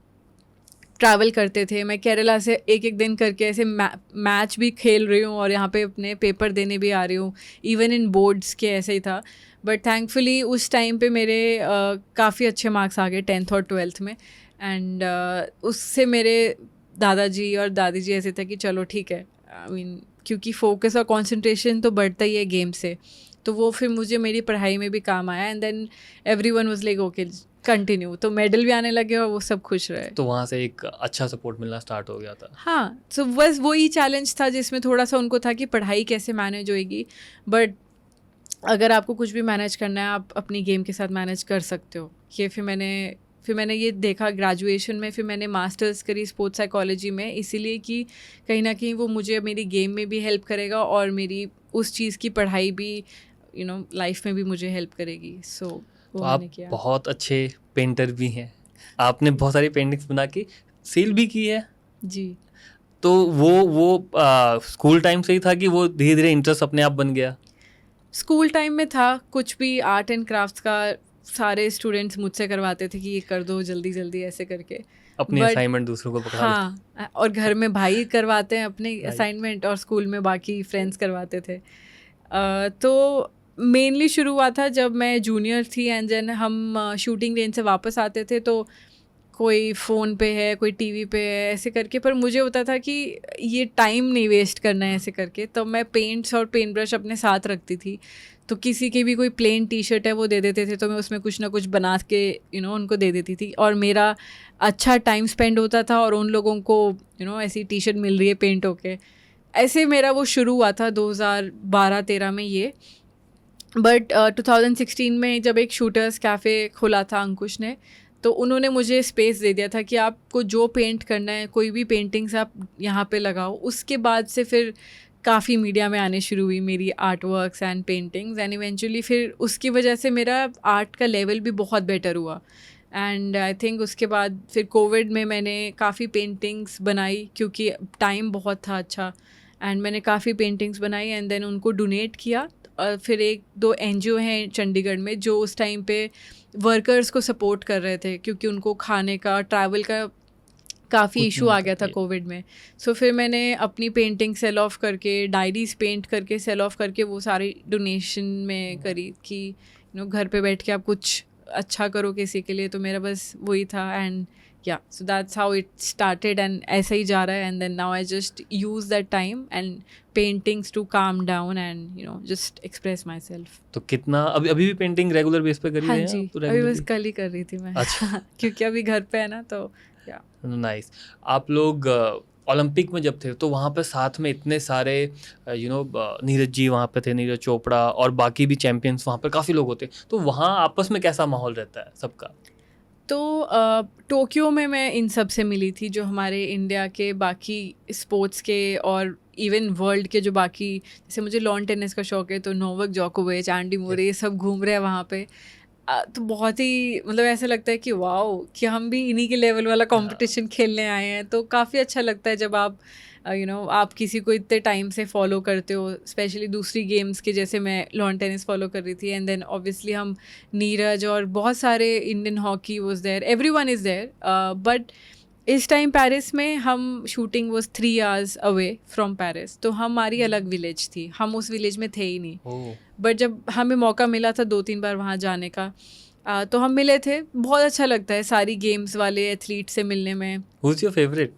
ट्रैवल करते थे, मैं केरला से एक एक दिन करके ऐसे मैच भी खेल रही हूँ और यहाँ पे अपने पेपर देने भी आ रही हूँ, इवन इन बोर्ड्स के ऐसे ही था। बट थैंकफुली उस टाइम पे मेरे काफ़ी अच्छे मार्क्स आ गए 10th और 12th में। एंड उससे मेरे दादाजी और दादी जी ऐसे थे कि चलो ठीक है, आई मीन क्योंकि फोकस और कंसंट्रेशन तो बढ़ता ही है गेम से, तो वो फिर मुझे मेरी पढ़ाई में भी काम आया। And then everyone was like okay continue, तो मेडल भी आने लगे और वो सब खुश रहे। तो वहाँ से एक अच्छा सपोर्ट मिलना स्टार्ट हो गया था। हाँ, सो बस वही चैलेंज था जिसमें थोड़ा सा उनको था कि पढ़ाई कैसे मैनेज होएगी, बट अगर आपको कुछ भी मैनेज करना है, आप अपनी गेम के साथ मैनेज कर सकते हो। ये फिर मैंने ये देखा ग्रेजुएशन में, फिर मैंने मास्टर्स करी स्पोर्ट्स साइकोलॉजी में, इसीलिए कि कहीं ना कहीं वो मुझे मेरी गेम में भी हेल्प करेगा और मेरी उस चीज़ की पढ़ाई भी लाइफ में भी मुझे हेल्प करेगी। सो तो वो आप मैंने किया। बहुत अच्छे पेंटर भी हैं, आपने बहुत सारी पेंटिंग्स बना के सेल भी की है। जी, तो वो स्कूल टाइम से ही था कि वो धीरे धीरे इंटरेस्ट अपने आप बन गया? स्कूल टाइम में था, कुछ भी आर्ट एंड क्राफ्ट्स का सारे स्टूडेंट्स मुझसे करवाते थे कि ये कर दो जल्दी जल्दी ऐसे करके। अपनी बट असाइनमेंट दूसरों को पकड़ा देते? हाँ, और घर में भाई करवाते हैं अपने Right. असाइनमेंट, और स्कूल में बाकी फ्रेंड्स करवाते थे। तो मेनली शुरू हुआ था जब मैं जूनियर थी, एंड देन हम शूटिंग रेंज से वापस आते थे, तो कोई फ़ोन पे है, कोई टीवी पे है, ऐसे करके। पर मुझे होता था कि ये टाइम नहीं वेस्ट करना है ऐसे करके, तो मैं पेंट्स और पेंट ब्रश अपने साथ रखती थी। तो किसी की भी कोई प्लेन टी शर्ट है वो दे देते थे, तो मैं उसमें कुछ ना कुछ बना के उनको दे देती थी, और मेरा अच्छा टाइम स्पेंड होता था, और उन लोगों को ऐसी टी शर्ट मिल रही है पेंट होके। ऐसे मेरा वो शुरू हुआ था 2012-13 में ये। बट 2016 में जब एक शूटर्स कैफ़े खोला था अंकुश ने, तो उन्होंने मुझे स्पेस दे दिया था कि आपको जो पेंट करना है, कोई भी पेंटिंग्स आप यहाँ पे लगाओ। उसके बाद से फिर काफ़ी मीडिया में आने शुरू हुई मेरी art works and paintings, and eventually फिर उसकी वजह से मेरा आर्ट का लेवल भी बहुत बेटर हुआ। एंड आई थिंक उसके बाद फिर कोविड में मैंने काफ़ी पेंटिंग्स बनाई, क्योंकि टाइम बहुत था अच्छा, एंड मैंने काफ़ी पेंटिंग्स बनाई एंड देन उनको डोनेट किया। और फिर 1-2 NGO हैं चंडीगढ़ में जो उस टाइम पे वर्कर्स को सपोर्ट कर रहे थे, क्योंकि उनको खाने का, ट्रैवल का काफ़ी कुछ इशू नहीं आ होता गया था ये। कोविड में। सो फिर मैंने अपनी पेंटिंग सेल ऑफ करके, डायरीज पेंट करके सेल ऑफ करके वो सारी डोनेशन में करी कि घर पे बैठ के आप कुछ अच्छा करो किसी के लिए। तो मेरा बस वही था, and yeah so that's how it started, and ऐसा ही जा रहा है। And then now I just use that time and paintings to calm down and just express myself. तो कितना अभी भी पेंटिंग रेगुलर बेस पे कर ही हाँ रहे हैं जी, आप अभी बस रेगुलरली? कल ही कर रही थी मैं। अच्छा। क्योंकि अभी घर पे है ना, तो या नाइस। आप लोग ओलंपिक में जब थे तो वहाँ पे साथ में इतने सारे नीरज जी वहाँ पे थे, नीरज चोपड़ा और बाकी भी चैंपियंस वहाँ पे काफ़ी लोग होते, तो वहाँ आपस में कैसा माहौल रहता है सबका? तो टोक्यो में मैं इन सब से मिली थी, जो हमारे इंडिया के बाकी स्पोर्ट्स के और इवन वर्ल्ड के जो बाकी, जैसे मुझे लॉन टेनिस का शौक है तो नोवाक जोकोविच, एंडी मुरे, ये सब घूम रहे हैं वहाँ पे। तो बहुत ही मतलब ऐसा लगता है कि वाओ, कि हम भी इन्हीं के लेवल वाला कंपटीशन खेलने आए हैं। तो काफ़ी अच्छा लगता है जब आप आप किसी को इतने टाइम से फॉलो करते हो, स्पेशली दूसरी गेम्स के, जैसे मैं लॉन टेनिस फॉलो कर रही थी, एंड देन ऑब्वियसली हम नीरज और बहुत सारे, Indian hockey was there, everyone is there. But इस टाइम पेरिस में हम shooting was 3 hours away from Paris, तो हमारी अलग विलेज थी, हम उस विलेज में थे ही नहीं। बट जब हमें मौका मिला था 2-3 बार वहाँ जाने का, तो हम मिले थे। बहुत अच्छा लगता है सारी गेम्स वाले एथलीट से मिलने में। Who is your favourite?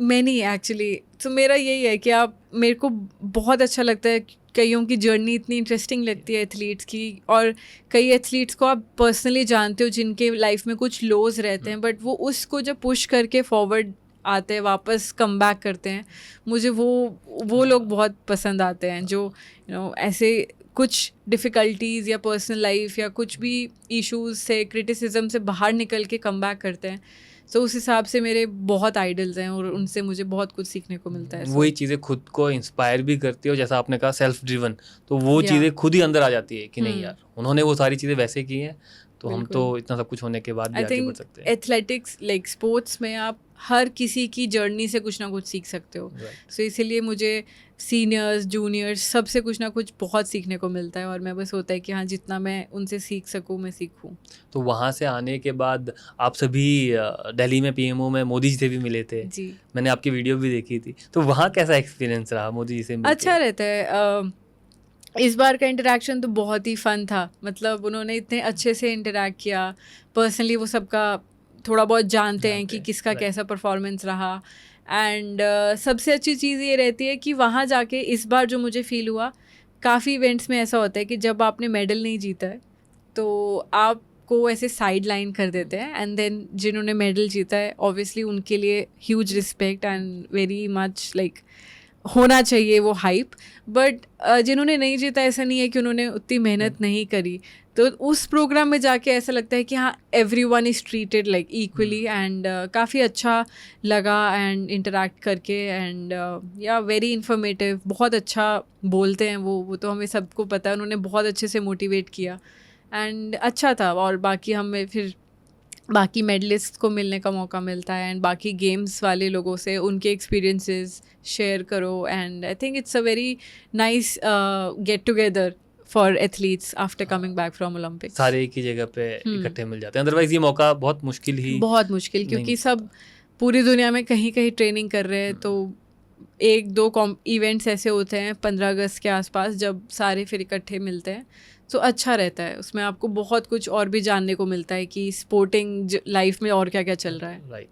Many actually, तो मेरा यही है कि आप, मेरे को बहुत अच्छा लगता है, कईयों की जर्नी इतनी इंटरेस्टिंग लगती है एथलीट्स की, और कई एथलीट्स को आप पर्सनली जानते हो जिनके लाइफ में कुछ लोज रहते हैं, बट वो उसको जब पुश करके फॉरवर्ड आते हैं, वापस कम बैक करते हैं। मुझे वो लोग बहुत पसंद आते हैं, जो ऐसे कुछ डिफ़िकल्टीज़ या पर्सनल लाइफ या कुछ भी इश्यूज़ से, क्रिटिसिज्म से बाहर निकल के कम बैक करते हैं। तो उस हिसाब से मेरे बहुत आइडल्स हैं और उनसे मुझे बहुत कुछ सीखने को मिलता है। वही चीज़ें खुद को इंस्पायर भी करती हो, जैसा आपने कहा सेल्फ ड्रिवन, तो वो Yeah. चीज़ें खुद ही अंदर आ जाती है कि नहीं यार, उन्होंने वो सारी चीज़ें वैसे की हैं, तो हम बिल्कुल। तो इतना सब कुछ होने के बाद भी आई आगे बढ़ थिंक सकते हैं। एथलेटिक्स, लाइक स्पोर्ट्स में आप हर किसी की जर्नी से कुछ ना कुछ सीख सकते हो। सो इसीलिए मुझे सीनियर्स, जूनियर्स, सबसे कुछ ना कुछ बहुत सीखने को मिलता है, और मैं बस होता है कि हाँ, जितना मैं उनसे सीख सकूँ मैं सीखूँ। तो वहाँ से आने के बाद आप सभी दिल्ली में पीएमओ में मोदी जी से भी मिले थे, जी, मैंने आपकी वीडियो भी देखी थी, तो वहाँ कैसा एक्सपीरियंस रहा मोदी जी से मिलके? अच्छा रहता है। इस बार का इंटरेक्शन तो बहुत ही फ़न था, मतलब उन्होंने इतने अच्छे से इंटरेक्ट किया। पर्सनली वो सबका थोड़ा बहुत जानते हैं कि किसका right. कैसा परफॉर्मेंस रहा। एंड सबसे अच्छी चीज़ ये रहती है कि वहाँ जाके इस बार जो मुझे फ़ील हुआ, काफ़ी इवेंट्स में ऐसा होता है कि जब आपने मेडल नहीं जीता है तो आपको ऐसे साइड लाइन कर देते हैं, एंड देन जिन्होंने मेडल जीता है ऑब्वियसली उनके लिए huge respect and very much like होना चाहिए वो हाइप। बट जिन्होंने नहीं जीता, ऐसा नहीं है कि उन्होंने उतनी मेहनत नहीं करी। तो उस प्रोग्राम में जाके ऐसा लगता है कि हाँ, everyone is treated like equally, and काफ़ी अच्छा लगा एंड इंटरेक्ट करके, एंड या वेरी इन्फॉर्मेटिव, बहुत अच्छा बोलते हैं वो तो हमें सबको पता है। उन्होंने बहुत अच्छे से मोटिवेट किया एंड अच्छा था। और बाकी हमें फिर बाकी मेडलिस्ट को मिलने का मौका मिलता है, एंड बाकी गेम्स वाले लोगों से उनके एक्सपीरियंसेस शेयर करो, and I think it's a very nice get together for athletes after coming back from Olympics. सारे एक ही जगह पे इकट्ठे मिल जाते हैं, अदरवाइज ये मौका बहुत मुश्किल, क्योंकि सब पूरी दुनिया में कहीं कहीं ट्रेनिंग कर रहे हैं। तो 1-2 इवेंट्स ऐसे होते हैं 15 अगस्त के आसपास, जब सारे फिर इकट्ठे मिलते हैं, तो अच्छा रहता है। उसमें आपको बहुत कुछ और भी जानने को मिलता है कि स्पोर्टिंग लाइफ में और क्या क्या चल रहा है। राइट।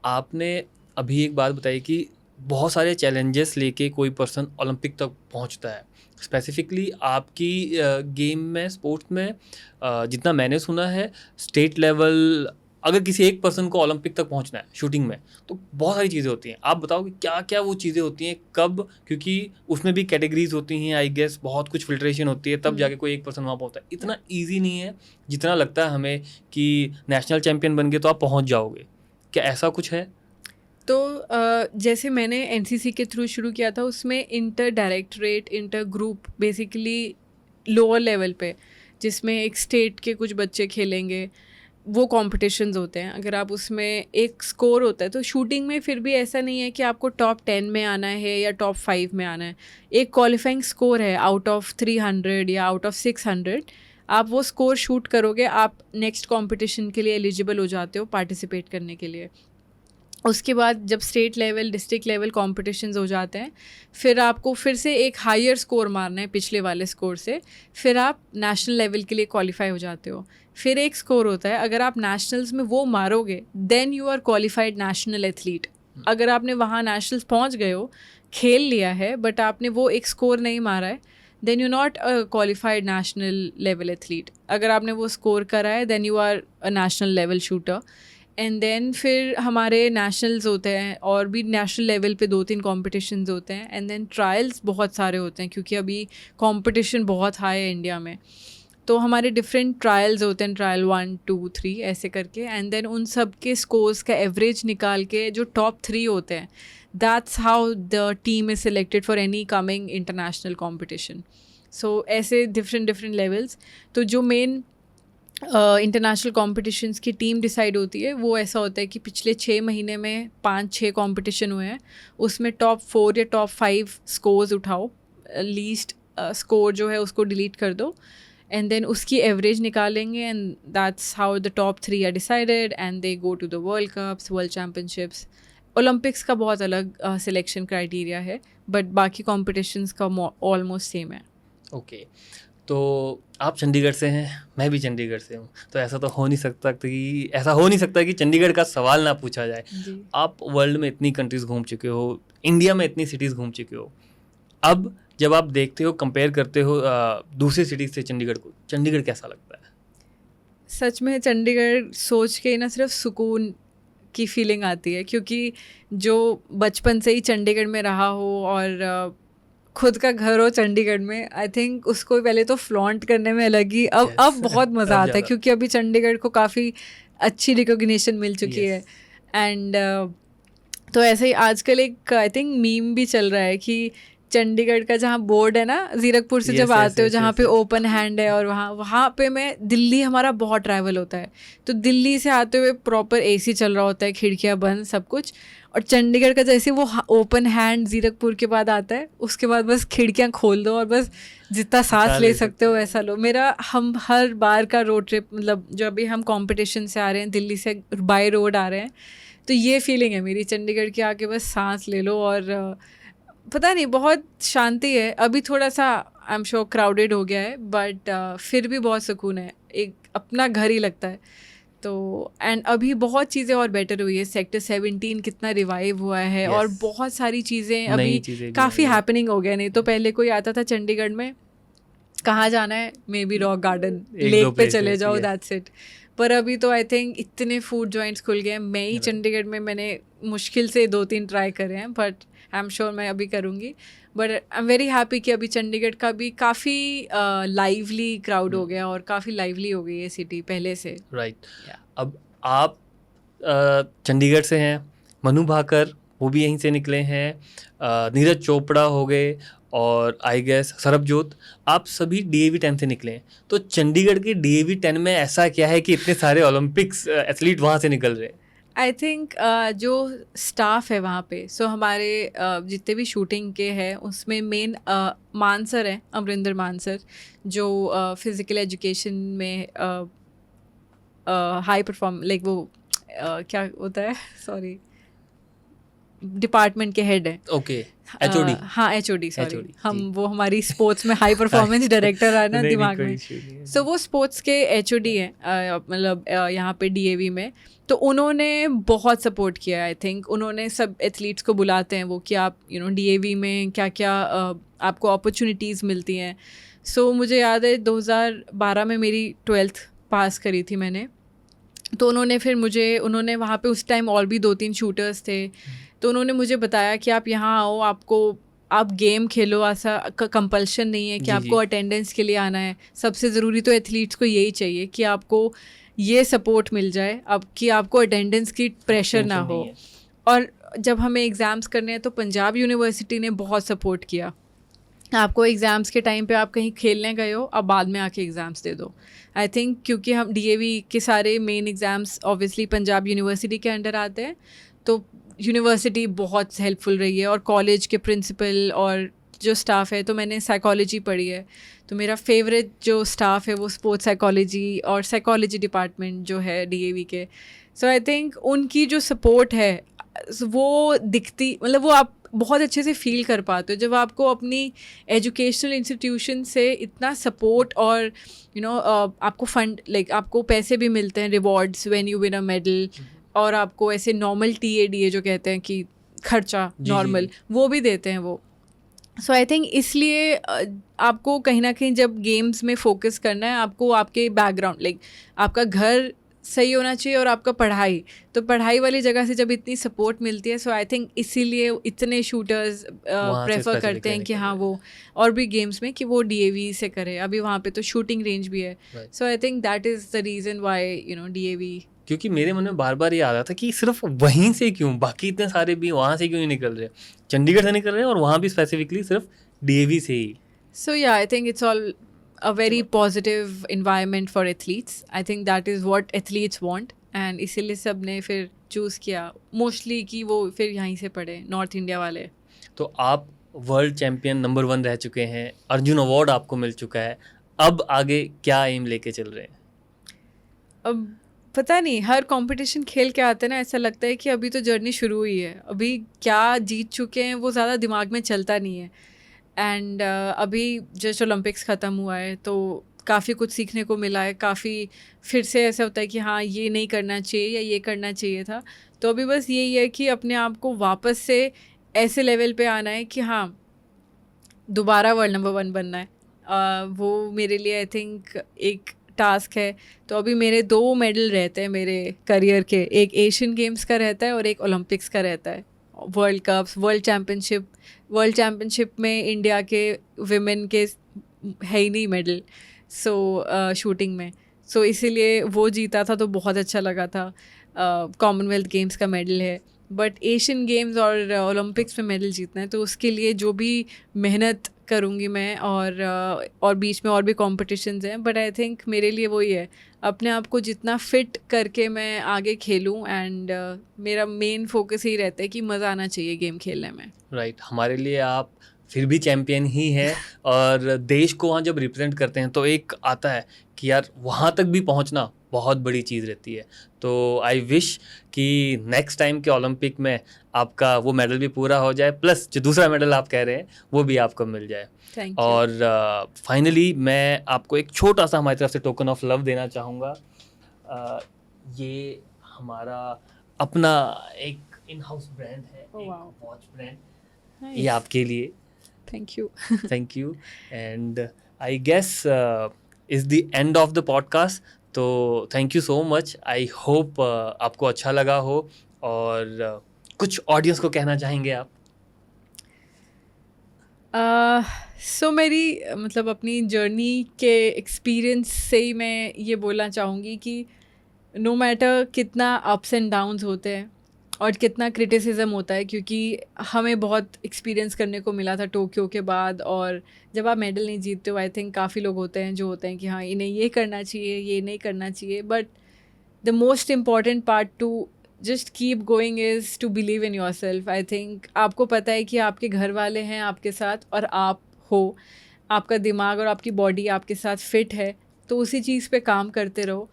आपने अभी एक बात बताई कि बहुत सारे चैलेंजेस लेके कोई पर्सन ओलंपिक तक पहुंचता है। स्पेसिफिकली आपकी गेम में, स्पोर्ट्स में, जितना मैंने सुना है, स्टेट लेवल अगर किसी एक पर्सन को ओलंपिक तक पहुंचना है शूटिंग में, तो बहुत सारी चीज़ें होती हैं। आप बताओ कि क्या क्या वो चीज़ें होती हैं, कब, क्योंकि उसमें भी कैटेगरीज होती हैं, आई गेस बहुत कुछ फिल्ट्रेशन होती है, तब जाके कोई एक पर्सन वहाँ पहुँचता है। इतना ईजी नहीं है जितना लगता है हमें कि नेशनल चैम्पियन बन गए तो आप पहुँच जाओगे। क्या ऐसा कुछ है? तो जैसे मैंने एनसीसी के थ्रू शुरू किया था, उसमें inter directorate, inter group, basically lower level पे, जिसमें एक स्टेट के कुछ बच्चे खेलेंगे, वो कॉम्पिटिशन्स होते हैं। अगर आप उसमें एक स्कोर होता है, तो शूटिंग में फिर भी ऐसा नहीं है कि आपको टॉप 10 में आना है या टॉप 5 में आना है। एक क्वालिफाइंग स्कोर है आउट ऑफ 300 या आउट ऑफ 600। आप वो स्कोर शूट करोगे, आप नेक्स्ट कॉम्पिटिशन के लिए एलिजिबल हो जाते हो पार्टिसिपेट करने के लिए। उसके बाद जब state level, district level competitions हो जाते हैं, फिर आपको फिर से एक हायर स्कोर मारना है पिछले वाले स्कोर से, फिर आप नेशनल लेवल के लिए क्वालिफाई हो जाते हो। फिर एक स्कोर होता है, अगर आप नेशनल्स में वो मारोगे, then you are qualified national athlete. अगर आपने वहाँ नेशनल्स पहुँच गए हो, खेल लिया है, बट आपने वो एक स्कोर नहीं मारा है, then you not a qualified national level athlete. अगर आपने वो स्कोर करा है, then you are a national level shooter. And then फिर हमारे नेशनल्स होते हैं और भी नेशनल लेवल पे 2-3 कॉम्पिटिशन्स होते हैं एंड देन ट्रायल्स बहुत सारे होते हैं क्योंकि अभी कंपटीशन बहुत हाई है इंडिया में। तो हमारे डिफरेंट ट्रायल्स होते हैं, ट्रायल 1, 2, 3 ऐसे करके एंड देन उन सब के स्कोर्स का एवरेज निकाल के जो टॉप 3 होते हैं, that's how the team is selected for any coming international competition. So ऐसे डिफरेंट लेवल्स। तो जो मेन इंटरनेशनल कॉम्पिटिशन्स की टीम डिसाइड होती है वो ऐसा होता है कि पिछले 6 महीने में 5-6 कॉम्पिटिशन हुए हैं, उसमें टॉप 4 या टॉप 5 स्कोर्स उठाओ, लीस्ट स्कोर जो है उसको डिलीट कर दो एंड देन उसकी एवरेज निकालेंगे and that's how the top 3 are decided and they go to the World Cups, World Championships. Olympics का बहुत अलग सिलेक्शन क्राइटेरिया है बट बाकी कॉम्पिटिशन्स का ऑलमोस्ट सेम है। ओके, तो आप चंडीगढ़ से हैं, मैं भी चंडीगढ़ से हूँ, तो ऐसा हो नहीं सकता कि चंडीगढ़ का सवाल ना पूछा जाए। आप वर्ल्ड में इतनी कंट्रीज़ घूम चुके हो, इंडिया में इतनी सिटीज़ घूम चुके हो, अब जब आप देखते हो, कंपेयर करते हो दूसरी सिटीज़ से चंडीगढ़ को, चंडीगढ़ कैसा लगता है? सच में चंडीगढ़ सोच के ना सिर्फ सुकून की फीलिंग आती है क्योंकि जो बचपन से ही चंडीगढ़ में रहा हो और खुद का घर हो चंडीगढ़ में, आई थिंक उसको पहले तो फ्लॉन्ट करने में अलग ही अब बहुत मज़ा आता है क्योंकि अभी चंडीगढ़ को काफ़ी अच्छी रिकॉग्निशन मिल चुकी है एंड तो ऐसे ही आजकल एक आई थिंक मीम भी चल रहा है कि चंडीगढ़ का जहाँ बोर्ड है ना, जीरकपुर से जब आते हो जहाँ पे ओपन हैंड है और वहाँ पे मैं दिल्ली हमारा बहुत ट्रैवल होता है, तो दिल्ली से आते हुए प्रॉपर एसी चल रहा होता है, खिड़कियाँ बंद सब कुछ, और चंडीगढ़ का जैसे वो ओपन हैंड जीरकपुर के बाद आता है उसके बाद बस खिड़कियाँ खोल दो और बस जितना सांस ले सकते हो वैसा लो। हम हर बार का रोड ट्रिप, मतलब जो अभी हम कॉम्पिटिशन से आ रहे हैं दिल्ली से बाय रोड आ रहे हैं, तो ये फीलिंग है मेरी चंडीगढ़ की, आके बस सांस ले लो और पता नहीं बहुत शांति है। अभी थोड़ा सा आई एम श्योर क्राउडेड हो गया है बट फिर भी बहुत सुकून है, एक अपना घर ही लगता है। तो एंड अभी बहुत चीज़ें और बेटर हुई है, सेक्टर 17 कितना रिवाइव हुआ है और बहुत सारी चीज़ें अभी काफ़ी हैपनिंग हो गया। नहीं तो पहले कोई आता था चंडीगढ़ में, कहाँ जाना है, may be rock garden, lake पे चले जाओ, दैट्स इट। पर अभी तो आई थिंक इतने फूड जॉइंट्स खुल गए हैं। मैं ही चंडीगढ़ में मैंने मुश्किल से 2-3 ट्राई करे हैं बट आई एम श्योर मैं अभी करूँगी। But I am very happy कि अभी चंडीगढ़ का भी काफ़ी लाइवली क्राउड हो गया और काफ़ी लाइवली हो गई है सिटी पहले से। राइट। अब आप चंडीगढ़ से हैं, मनु भाकर वो भी यहीं से निकले हैं, नीरज चोपड़ा हो गए और आई गेस सरबजोत, आप सभी DAV 10 से निकले हैं। तो चंडीगढ़ के DAV 10 में ऐसा क्या है कि इतने सारे ओलंपिक्स एथलीट वहाँ से निकल रहे हैं? आई थिंक जो स्टाफ है वहाँ पे, सो हमारे जितने भी शूटिंग के हैं उसमें मेन मानसर हैं, अमरिंदर मानसर, जो फिज़िकल एजुकेशन में हाई परफॉर्म लाइक वो क्या होता है, सॉरी, डिपार्टमेंट के हेड है। Okay, HOD। हाँ, HOD, सॉरी, हम वो हमारी स्पोर्ट्स में हाई परफॉर्मेंस डायरेक्टर है ना दिमाग में। सो वो स्पोर्ट्स के HOD हैं, मतलब यहाँ पे DAV में। तो उन्होंने बहुत सपोर्ट किया है। आई थिंक उन्होंने सब एथलीट्स को बुलाते हैं वो कि आप DAV में क्या क्या आपको अपॉर्चुनिटीज़ मिलती हैं। सो मुझे याद है 2012 में मेरी 12th पास करी थी मैंने, तो उन्होंने वहाँ पे उस टाइम और भी 2-3 शूटर्स थे, तो उन्होंने मुझे बताया कि आप यहाँ आओ, आप गेम खेलो, ऐसा कंपल्शन नहीं है कि आपको अटेंडेंस के लिए आना है। सबसे ज़रूरी तो एथलीट्स को यही चाहिए कि आपको ये सपोर्ट मिल जाए अब कि आपको अटेंडेंस की प्रेशर ना हो। और जब हमें एग्ज़ाम्स करने हैं तो पंजाब यूनिवर्सिटी ने बहुत सपोर्ट किया, आपको एग्ज़ाम्स के टाइम पे आप कहीं खेलने गए हो, अब बाद में आके एग्ज़ाम्स दे दो। आई थिंक क्योंकि हम DAV के सारे main exams obviously Punjab university के अंडर आते हैं, तो यूनिवर्सिटी बहुत हेल्पफुल रही है और कॉलेज के प्रिंसिपल और जो स्टाफ है। तो मैंने साइकोलॉजी पढ़ी है, तो मेरा फेवरेट जो स्टाफ है वो स्पोर्ट्स साइकोलॉजी और साइकोलॉजी डिपार्टमेंट जो है DAV के। सो आई थिंक उनकी जो सपोर्ट है वो दिखती, मतलब वो आप बहुत अच्छे से फील कर पाते हो जब आपको अपनी एजुकेशनल इंस्टीट्यूशन से इतना सपोर्ट और आपको फंड, लाइक आपको पैसे भी मिलते हैं, rewards when you win a medal, और आपको ऐसे नॉर्मल TADA जो कहते हैं कि खर्चा नॉर्मल, वो भी देते हैं वो। सो आई थिंक इसलिए आपको कहीं ना कहीं जब गेम्स में फोकस करना है, आपको आपके बैकग्राउंड, लाइक आपका घर सही होना चाहिए और आपका पढ़ाई, तो पढ़ाई वाली जगह से जब इतनी सपोर्ट मिलती है, सो आई थिंक इसीलिए इतने शूटर्स वहाँ से प्रेफर specifically करते हैं कि निकल हाँ रहे वो और भी गेम्स में कि वो DAV से करे। अभी वहाँ पे तो शूटिंग रेंज भी है, Right. So I think that is the reason why DAV। क्योंकि मेरे मन में बार बार ये आ रहा था कि सिर्फ वहीं से क्यों, बाकी इतने सारे भी वहाँ से क्यों नहीं निकल रहे, चंडीगढ़ से निकल रहे हैं और वहाँ भी स्पेसिफिकली सिर्फ DAV से ही। So yeah, I think it's all a very positive environment for athletes. I think that is what athletes want, and इसीलिए सब ने फिर चूज़ किया मोस्टली कि वो फिर यहीं से पढ़े, नॉर्थ इंडिया वाले। तो आप वर्ल्ड चैंपियन नंबर 1 रह चुके हैं, अर्जुन अवार्ड आपको मिल चुका है, अब आगे क्या एम लेके चल रहे हैं? अब पता नहीं, हर कंपटीशन खेल के आते हैं ना, ऐसा लगता है कि अभी तो जर्नी शुरू हुई है, अभी क्या जीत चुके हैं वो ज़्यादा दिमाग में चलता नहीं है। एंड अभी जस्ट ओलंपिक्स ख़त्म हुआ है तो काफ़ी कुछ सीखने को मिला है, काफ़ी फिर से ऐसा होता है कि हाँ ये नहीं करना चाहिए या ये करना चाहिए था। तो अभी बस यही है कि अपने आप को वापस से ऐसे लेवल पे आना है कि हाँ दोबारा वर्ल्ड नंबर 1 बनना है। वो मेरे लिए आई थिंक एक टास्क है। तो अभी मेरे 2 मेडल रहते हैं मेरे करियर के, एक एशियन गेम्स का रहता है और एक ओलंपिक्स का रहता है, वर्ल्ड कप्स, वर्ल्ड चैम्पियनशिप में इंडिया के विमेन के है ही नहीं मेडल, सो शूटिंग में, सो इसीलिए वो जीता था तो बहुत अच्छा लगा था। कॉमनवेल्थ गेम्स का मेडल है, बट एशियन गेम्स और ओलंपिक्स में मेडल जीतना है तो उसके लिए जो भी मेहनत करूँगी मैं, और बीच में और भी कॉम्पिटिशन्स हैं, बट आई थिंक मेरे लिए वही है अपने आप को जितना फिट करके मैं आगे खेलूं। एंड मेरा मेन फोकस यही रहता है कि मज़ा आना चाहिए गेम खेलने में। राइट, हमारे लिए आप फिर भी चैम्पियन ही हैं और देश को वहाँ जब रिप्रेजेंट करते हैं तो एक आता है कि यार वहाँ तक भी पहुँचना बहुत बड़ी चीज़ रहती है। तो आई विश कि नेक्स्ट टाइम के ओलंपिक में आपका वो मेडल भी पूरा हो जाए, प्लस जो दूसरा मेडल आप कह रहे हैं वो भी आपको मिल जाए। Thank you. और फाइनली मैं आपको एक छोटा सा हमारी तरफ से टोकन ऑफ लव देना चाहूँगा। ये हमारा अपना एक इन हाउस ब्रांड है, एक वॉच ब्रांड, ये आपके लिए। Thank you. Thank you. And I guess is the end of the podcast. तो thank you so much. I hope आपको अच्छा लगा हो और कुछ ऑडियंस को कहना चाहेंगे आप? सो मेरी मतलब अपनी जर्नी के एक्सपीरियंस से ही मैं ये बोलना चाहूँगी कि नो मैटर कितना अप्स एंड डाउन्स होते हैं और कितना क्रिटिसिज्म होता है, क्योंकि हमें बहुत एक्सपीरियंस करने को मिला था टोक्यो के बाद। और जब आप मेडल नहीं जीतते हो, आई थिंक काफ़ी लोग होते हैं जो होते हैं कि हाँ इन्हें ये करना चाहिए, ये नहीं करना चाहिए, but the most important part to just keep going is to believe in yourself. I think आपको पता है कि आपके घर वाले हैं आपके साथ और आप हो, आपका दिमाग और आपकी बॉडी आपके साथ फिट है, तो उसी चीज़ पे काम करते रहो।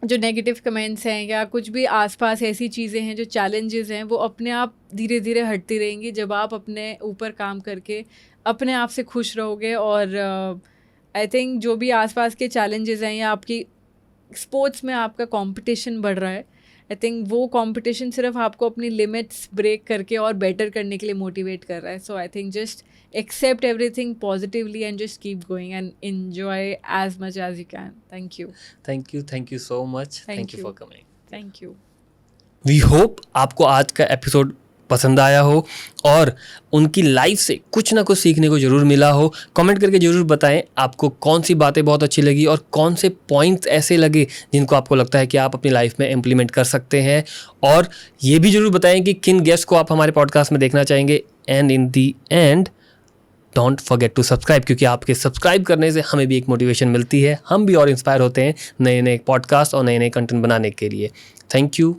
जो नेगेटिव कमेंट्स हैं या कुछ भी आसपास ऐसी चीज़ें हैं जो चैलेंजेस हैं, वो अपने आप धीरे धीरे हटती रहेंगी जब आप अपने ऊपर काम करके अपने आप से खुश रहोगे। और आई थिंक जो भी आसपास के चैलेंजेस हैं या आपकी स्पोर्ट्स में आपका कंपटीशन बढ़ रहा है, आई थिंक वो कंपटीशन सिर्फ आपको अपनी लिमिट्स ब्रेक करके और बेटर करने के लिए मोटिवेट कर रहा है। So I think just accept everything positively and just keep going and enjoy as much as you can. Thank you. Thank you so much. Thank you you for coming. Thank you. We hope आपको आज का episode पसंद आया हो और उनकी life से कुछ ना कुछ सीखने को ज़रूर मिला हो। कमेंट करके ज़रूर बताएं आपको कौन सी बातें बहुत अच्छी लगी और कौन से पॉइंट्स ऐसे लगे जिनको आपको लगता है कि आप अपनी लाइफ में इम्प्लीमेंट कर सकते हैं। और ये भी ज़रूर बताएं कि किन गेस्ट को आप हमारे पॉडकास्ट में देखना चाहेंगे। And in the end don't forget to subscribe, क्योंकि आपके सब्सक्राइब करने से हमें भी एक मोटिवेशन मिलती है, हम भी और इंस्पायर होते हैं नए नए पॉडकास्ट और नए नए कंटेंट बनाने के लिए। Thank you.